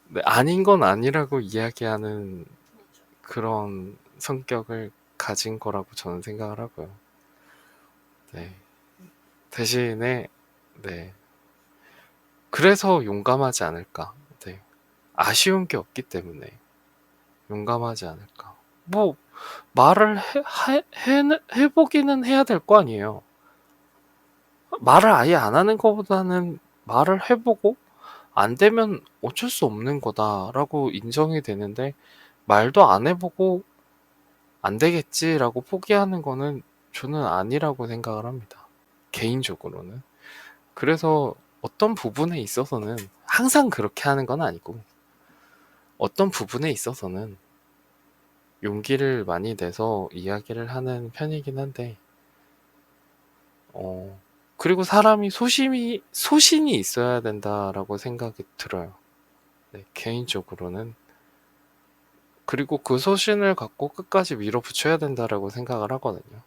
네, 아닌 건 아니라고 이야기하는 맞죠. 그런 성격을 가진 거라고 저는 생각을 하고요. 네. 대신에 네. 그래서 용감하지 않을까. 네. 아쉬운 게 없기 때문에 용감하지 않을까. 뭐 말을 해보기는 해야 될 거 아니에요. 말을 아예 안 하는 것보다는 말을 해보고 안 되면 어쩔 수 없는 거다라고 인정이 되는데 말도 안 해보고 안 되겠지라고 포기하는 거는 저는 아니라고 생각을 합니다. 개인적으로는. 그래서 어떤 부분에 있어서는 항상 그렇게 하는 건 아니고 어떤 부분에 있어서는 용기를 많이 내서 이야기를 하는 편이긴 한데 그리고 사람이 소신이 있어야 된다라고 생각이 들어요. 네, 개인적으로는. 그리고 그 소신을 갖고 끝까지 밀어붙여야 된다라고 생각을 하거든요.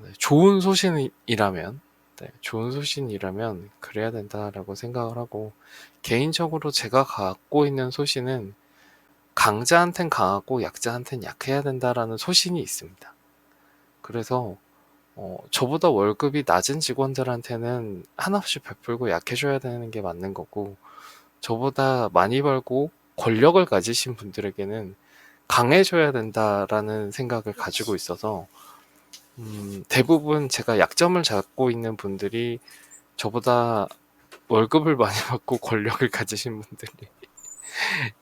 네, 좋은 소신이라면, 네, 좋은 소신이라면 그래야 된다라고 생각을 하고, 개인적으로 제가 갖고 있는 소신은 강자한텐 강하고 약자한텐 약해야 된다라는 소신이 있습니다. 그래서 저보다 월급이 낮은 직원들한테는 한없이 베풀고 약해줘야 되는 게 맞는 거고, 저보다 많이 벌고 권력을 가지신 분들에게는 강해져야 된다라는 생각을 가지고 있어서, 대부분 제가 약점을 잡고 있는 분들이 저보다 월급을 많이 받고 권력을 가지신 분들이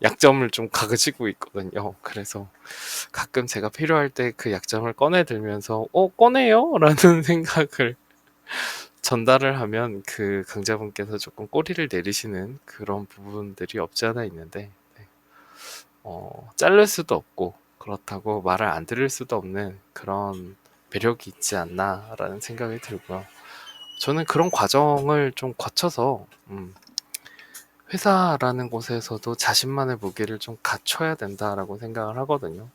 약점을 좀 가지고 있거든요. 그래서 가끔 제가 필요할 때 그 약점을 꺼내 들면서, 꺼내요? 라는 생각을 전달을 하면 그 강자분께서 조금 꼬리를 내리시는 그런 부분들이 없지 않아 있는데, 네. 자를 수도 없고, 그렇다고 말을 안 들을 수도 없는 그런 매력이 있지 않나라는 생각이 들고요. 저는 그런 과정을 좀 거쳐서, 회사라는 곳에서도 자신만의 무게를 좀 갖춰야 된다라고 생각을 하거든요.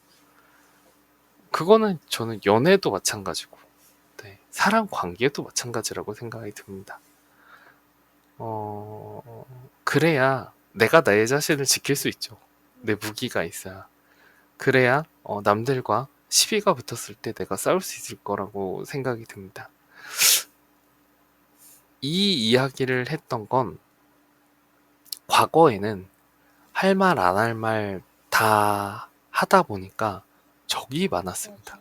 그거는 저는 연애도 마찬가지고, 네, 사람 관계도 마찬가지라고 생각이 듭니다. 그래야 내가 내 자신을 지킬 수 있죠. 내 무기가 있어야. 그래야 남들과 시비가 붙었을 때 내가 싸울 수 있을 거라고 생각이 듭니다. 이 이야기를 했던 건 과거에는 할 말 안 할 말 다 하다 보니까 적이 많았습니다.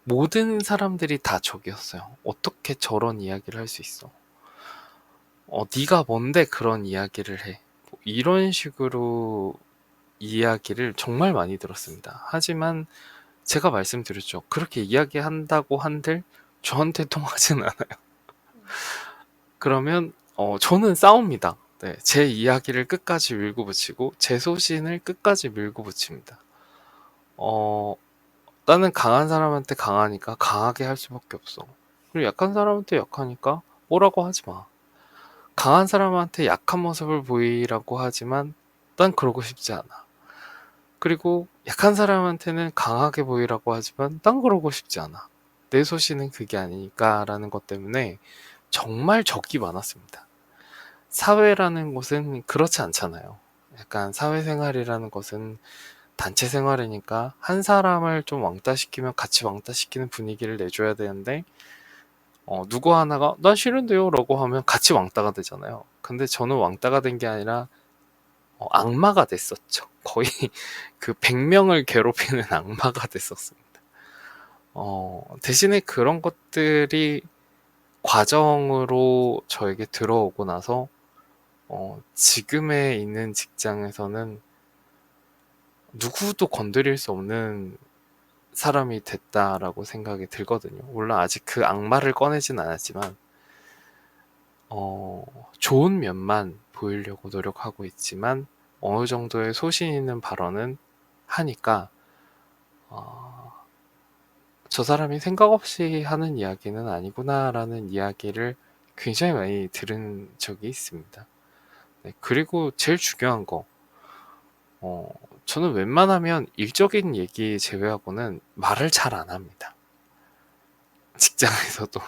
모든 사람들이 다 적이었어요. 어떻게 저런 이야기를 할 수 있어? 네가 뭔데 그런 이야기를 해? 뭐 이런 식으로 이야기를 정말 많이 들었습니다. 하지만 제가 말씀드렸죠. 그렇게 이야기한다고 한들 저한테 통하진 않아요. 그러면 저는 싸웁니다. 네, 제 이야기를 끝까지 밀고 붙이고 제 소신을 끝까지 밀고 붙입니다. 나는 강한 사람한테 강하니까 강하게 할 수밖에 없어. 그리고 약한 사람한테 약하니까 뭐라고 하지 마. 강한 사람한테 약한 모습을 보이라고 하지만 난 그러고 싶지 않아. 그리고 약한 사람한테는 강하게 보이라고 하지만 난 그러고 싶지 않아. 내 소신은 그게 아니니까 라는 것 때문에 정말 적이 많았습니다. 사회라는 곳은 그렇지 않잖아요. 약간 사회생활이라는 것은 단체 생활이니까 한 사람을 좀 왕따시키면 같이 왕따시키는 분위기를 내줘야 되는데 누구 하나가 난 싫은데요 라고 하면 같이 왕따가 되잖아요. 근데 저는 왕따가 된 게 아니라 악마가 됐었죠. 거의 그 100명을 괴롭히는 악마가 됐었습니다. 대신에 그런 것들이 과정으로 저에게 들어오고 나서 지금에 있는 직장에서는 누구도 건드릴 수 없는 사람이 됐다라고 생각이 들거든요. 물론 아직 그 악마를 꺼내진 않았지만 좋은 면만 보이려고 노력하고 있지만 어느 정도의 소신 있는 발언은 하니까 저 사람이 생각 없이 하는 이야기는 아니구나라는 이야기를 굉장히 많이 들은 적이 있습니다. 네, 그리고 제일 중요한 거, 저는 웬만하면 일적인 얘기 제외하고는 말을 잘 안 합니다. 직장에서도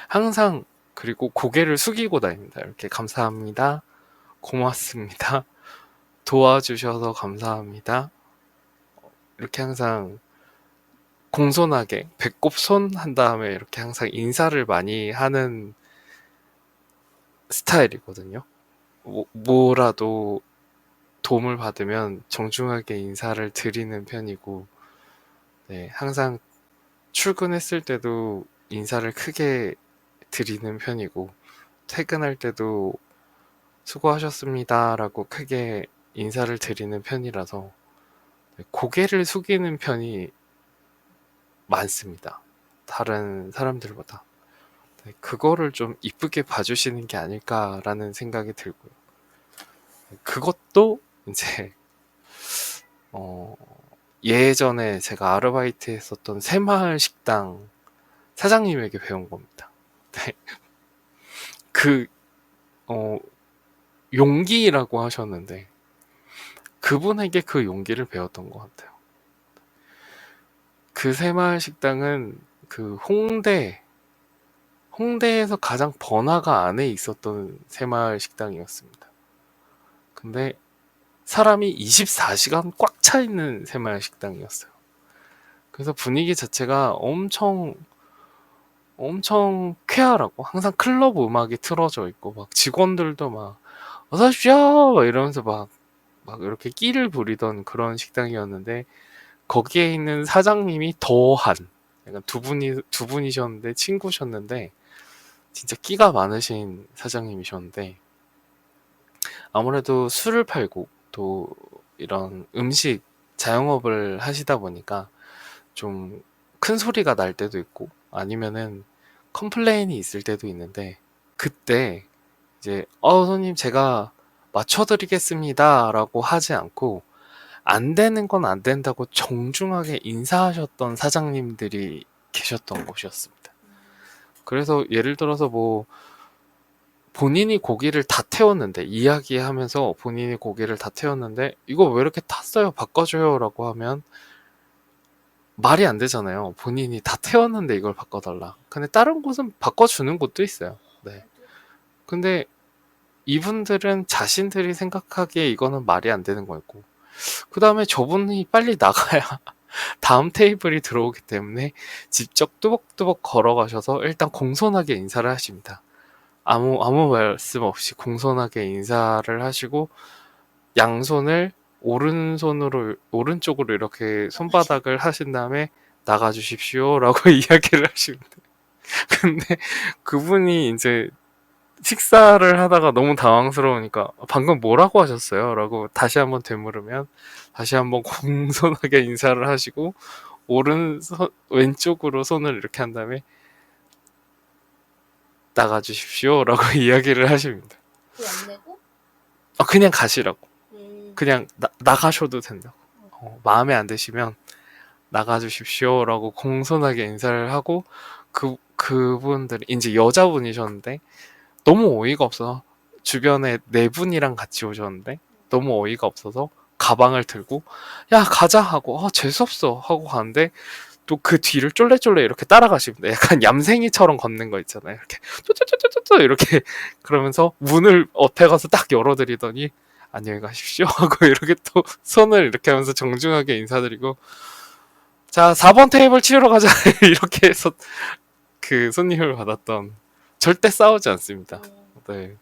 항상 그리고 고개를 숙이고 다닙니다. 이렇게 감사합니다, 고맙습니다, 도와주셔서 감사합니다. 이렇게 항상 공손하게 배꼽 손 한 다음에 이렇게 항상 인사를 많이 하는 스타일이거든요. 뭐라도 도움을 받으면 정중하게 인사를 드리는 편이고, 네, 항상 출근했을 때도 인사를 크게 드리는 편이고, 퇴근할 때도 수고하셨습니다라고 크게 인사를 드리는 편이라서 네, 고개를 숙이는 편이 많습니다. 다른 사람들보다. 네, 그거를 좀 이쁘게 봐주시는 게 아닐까라는 생각이 들고요. 그것도 이제 예전에 제가 아르바이트 했었던 새마을 식당 사장님에게 배운 겁니다. 네. 그 용기라고 하셨는데 그분에게 그 용기를 배웠던 것 같아요. 그 새마을 식당은 그 홍대에서 가장 번화가 안에 있었던 새마을 식당이었습니다. 근데 사람이 24시간 꽉 차 있는 새마을 식당이었어요. 그래서 분위기 자체가 엄청 쾌활하고 항상 클럽 음악이 틀어져 있고 막 직원들도 막 어서 오십시오 막 이러면서 막 이렇게 끼를 부리던 그런 식당이었는데 거기에 있는 사장님이 더한 약간 두 분이셨는데 친구셨는데 진짜 끼가 많으신 사장님이셨는데 아무래도 술을 팔고 또 이런 음식 자영업을 하시다 보니까 좀 큰 소리가 날 때도 있고 아니면은 컴플레인이 있을 때도 있는데 그때 이제 손님 제가 맞춰드리겠습니다 라고 하지 않고 안 되는 건 안 된다고 정중하게 인사하셨던 사장님들이 계셨던 곳이었습니다. 그래서 예를 들어서 뭐 본인이 고기를 다 태웠는데 이야기하면서 본인이 고기를 다 태웠는데 이거 왜 이렇게 탔어요 바꿔줘요 라고 하면 말이 안 되잖아요. 본인이 다 태웠는데 이걸 바꿔달라. 근데 다른 곳은 바꿔주는 곳도 있어요. 네. 근데 이분들은 자신들이 생각하기에 이거는 말이 안 되는 거였고 그 다음에 저분이 빨리 나가야 다음 테이블이 들어오기 때문에 직접 뚜벅뚜벅 걸어가셔서 일단 공손하게 인사를 하십니다. 아무 말씀 없이 공손하게 인사를 하시고 양손을 오른쪽으로 이렇게 손바닥을 하신 다음에 나가주십시오 라고 이야기를 하십니다. 근데 그분이 이제 식사를 하다가 너무 당황스러우니까 방금 뭐라고 하셨어요? 라고 다시 한번 되물으면 다시 한번 공손하게 인사를 하시고 왼쪽으로 손을 이렇게 한 다음에 나가주십시오 라고 이야기를 하십니다. 그안 내고? 그냥 가시라고. 음. 그냥 나가셔도 된다고. 마음에 안 드시면 나가주십시오 라고 공손하게 인사를 하고 그분들이 이제 여자분이셨는데 너무 어이가 없어서 주변에 네 분이랑 같이 오셨는데 너무 어이가 없어서 가방을 들고 야 가자 하고 재수없어 하고 가는데 또 그 뒤를 쫄래쫄래 이렇게 따라가십니다. 약간 얌생이처럼 걷는 거 있잖아요. 이렇게 쪼쪼쪼쪼쪼 이렇게 그러면서 문을 앞에 가서 딱 열어드리더니 안녕히 가십시오 하고 이렇게 또 손을 이렇게 하면서 정중하게 인사드리고 자 4번 테이블 치우러 가자 이렇게 해서 그 손님을 받았던 절대 싸우지 않습니다. 네,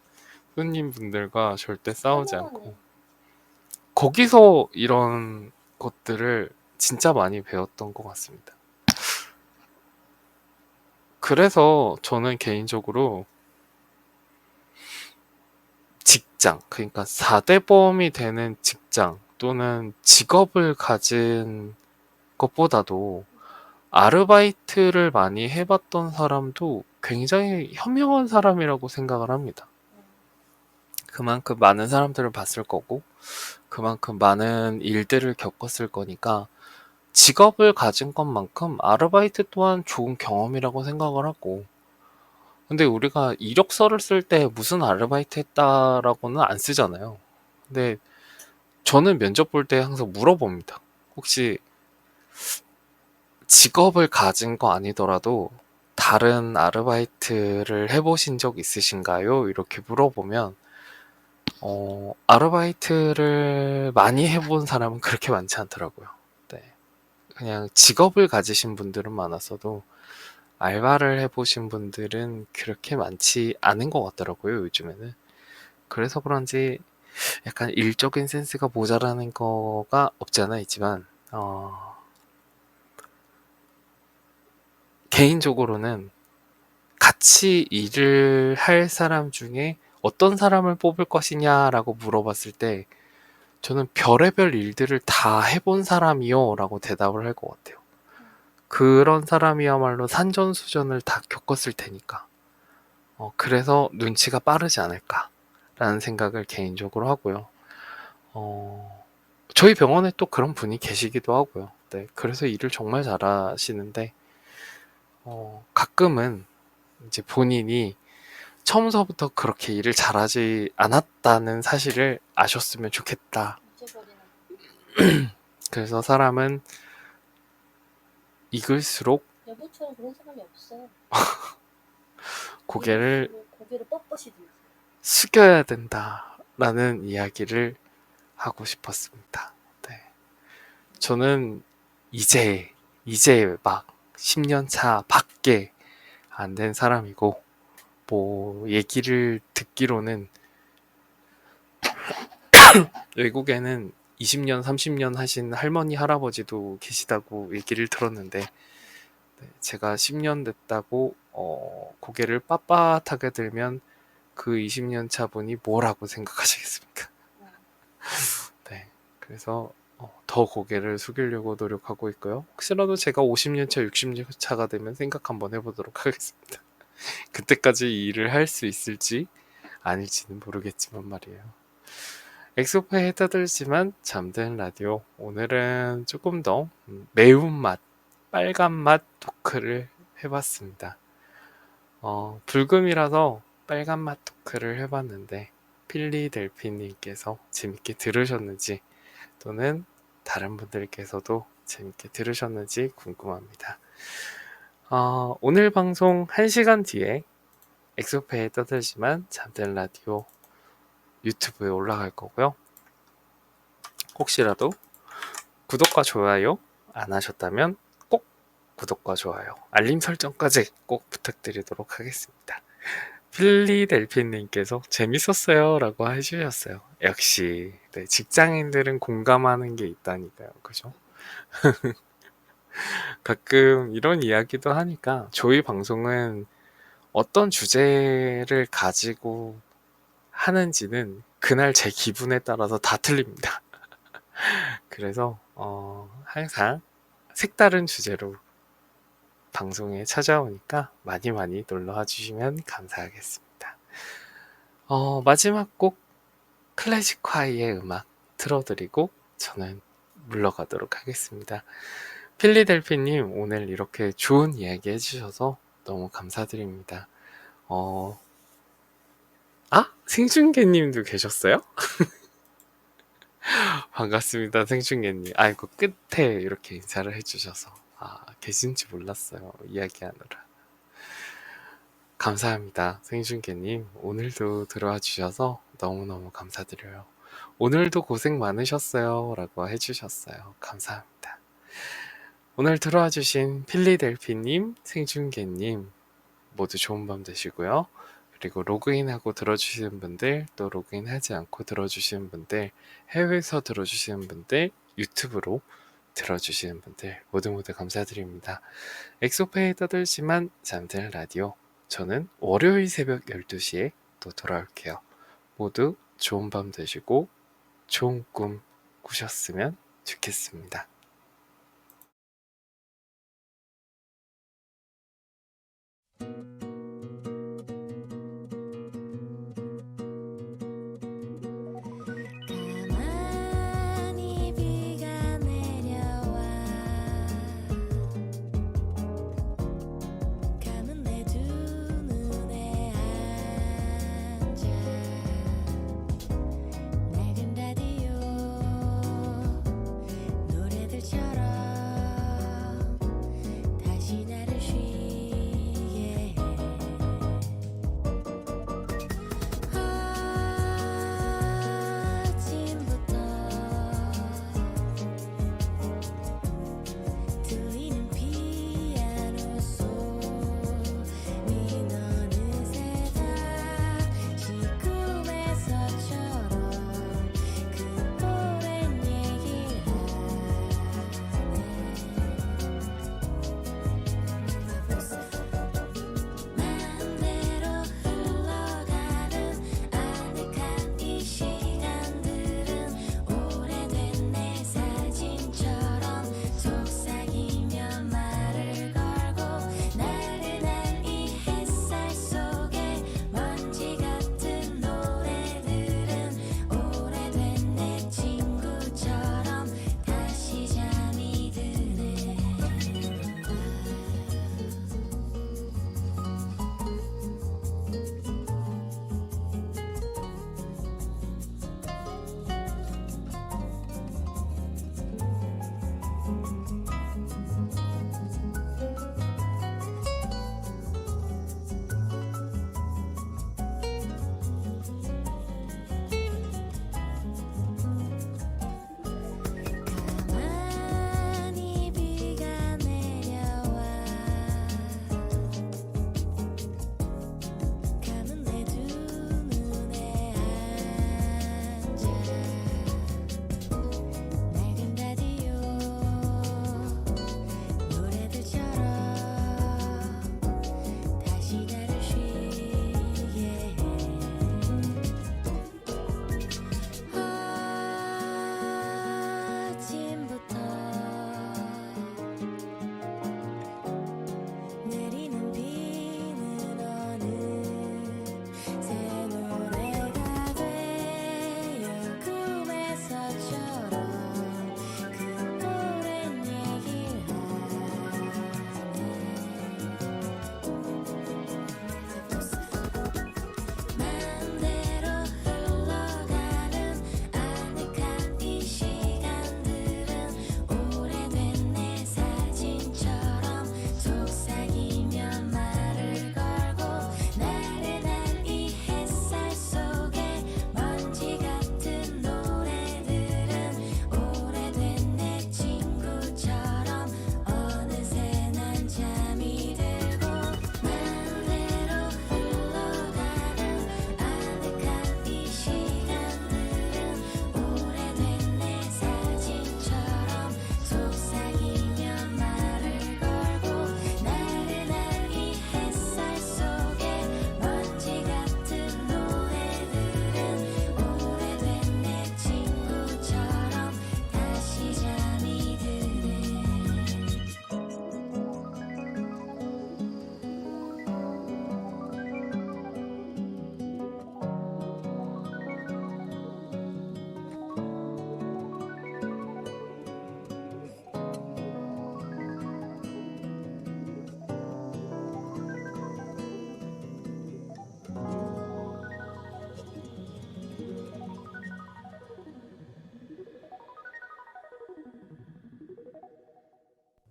손님분들과 절대 싸우지 않고 거기서 이런 것들을 진짜 많이 배웠던 것 같습니다. 그래서 저는 개인적으로 직장, 그러니까 4대범이 되는 직장 또는 직업을 가진 것보다도 아르바이트를 많이 해봤던 사람도 굉장히 현명한 사람이라고 생각을 합니다. 그만큼 많은 사람들을 봤을 거고 그만큼 많은 일들을 겪었을 거니까 직업을 가진 것만큼 아르바이트 또한 좋은 경험이라고 생각을 하고 근데 우리가 이력서를 쓸 때 무슨 아르바이트 했다라고는 안 쓰잖아요. 근데 저는 면접 볼 때 항상 물어봅니다. 혹시 직업을 가진 거 아니더라도 다른 아르바이트를 해보신 적 있으신가요? 이렇게 물어보면 아르바이트를 많이 해본 사람은 그렇게 많지 않더라고요. 네. 그냥 직업을 가지신 분들은 많았어도 알바를 해보신 분들은 그렇게 많지 않은 것 같더라고요, 요즘에는. 그래서 그런지 약간 일적인 센스가 모자라는 거가 없지 않아 있지만, 개인적으로는 같이 일을 할 사람 중에 어떤 사람을 뽑을 것이냐라고 물어봤을 때 저는 별의별 일들을 다 해본 사람이요 라고 대답을 할 것 같아요. 그런 사람이야말로 산전수전을 다 겪었을 테니까. 그래서 눈치가 빠르지 않을까라는 생각을 개인적으로 하고요. 저희 병원에 또 그런 분이 계시기도 하고요. 네, 그래서 일을 정말 잘하시는데, 가끔은 이제 본인이 처음서부터 그렇게 일을 잘하지 않았다는 사실을 아셨으면 좋겠다. 잊어버리는. 그래서 사람은 익을수록 여보처럼 그런 사람이 없어. 고개를 고개를 뻣뻣이 들고. 숙여야 된다라는 이야기를 하고 싶었습니다. 네. 저는 이제 막 10년 차 밖에 안 된 사람이고, 뭐, 얘기를 듣기로는 외국에는 20년, 30년 하신 할머니, 할아버지도 계시다고 얘기를 들었는데, 네, 제가 10년 됐다고, 고개를 빳빳하게 들면 그 20년 차 분이 뭐라고 생각하시겠습니까? 네. 그래서 더 고개를 숙이려고 노력하고 있고요. 혹시라도 제가 50년 차, 60년 차가 되면 생각 한번 해보도록 하겠습니다. 그때까지 이 일을 할 수 있을지 아닐지는 모르겠지만 말이에요. 엑소파에 떠들지만 잠든 라디오. 오늘은 조금 더 매운맛, 빨간맛 토크를 해봤습니다. 불금이라서 빨간맛 토크를 해봤는데 필리델피님께서 재밌게 들으셨는지 또는 다른 분들께서도 재밌게 들으셨는지 궁금합니다. 오늘 방송 1시간 뒤에 엑소페에 떠들지만 잠든 라디오 유튜브에 올라갈 거고요. 혹시라도 구독과 좋아요 안 하셨다면 꼭 구독과 좋아요, 알림 설정까지 꼭 부탁드리도록 하겠습니다. 필리델핀님께서 재밌었어요 라고 해주셨어요. 역시 네, 직장인들은 공감하는 게 있다니까요. 그죠? 가끔 이런 이야기도 하니까 저희 방송은 어떤 주제를 가지고 하는지는 그날 제 기분에 따라서 다 틀립니다. 그래서 항상 색다른 주제로 방송에 찾아오니까 많이 많이 놀러와 주시면 감사하겠습니다. 마지막 곡 클래식화의 음악 틀어드리고 저는 물러가도록 하겠습니다. 필리델피님 오늘 이렇게 좋은 이야기 해주셔서 너무 감사드립니다. 생중계님도 계셨어요? 반갑습니다, 생중계님. 아이고, 끝에 이렇게 인사를 해주셔서. 계신지 몰랐어요. 이야기하느라. 감사합니다, 생중계님. 오늘도 들어와 주셔서 너무너무 감사드려요. 오늘도 고생 많으셨어요. 라고 해주셨어요. 감사합니다. 오늘 들어와 주신 필리델피님, 생중계님, 모두 좋은 밤 되시고요. 그리고 로그인하고 들어주시는 분들, 또 로그인하지 않고 들어주시는 분들, 해외에서 들어주시는 분들, 유튜브로 들어주시는 분들 모두 모두 감사드립니다. 엑소페이 떠들지만 잠드는 라디오, 저는 월요일 새벽 12시에 또 돌아올게요. 모두 좋은 밤 되시고 좋은 꿈 꾸셨으면 좋겠습니다.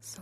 So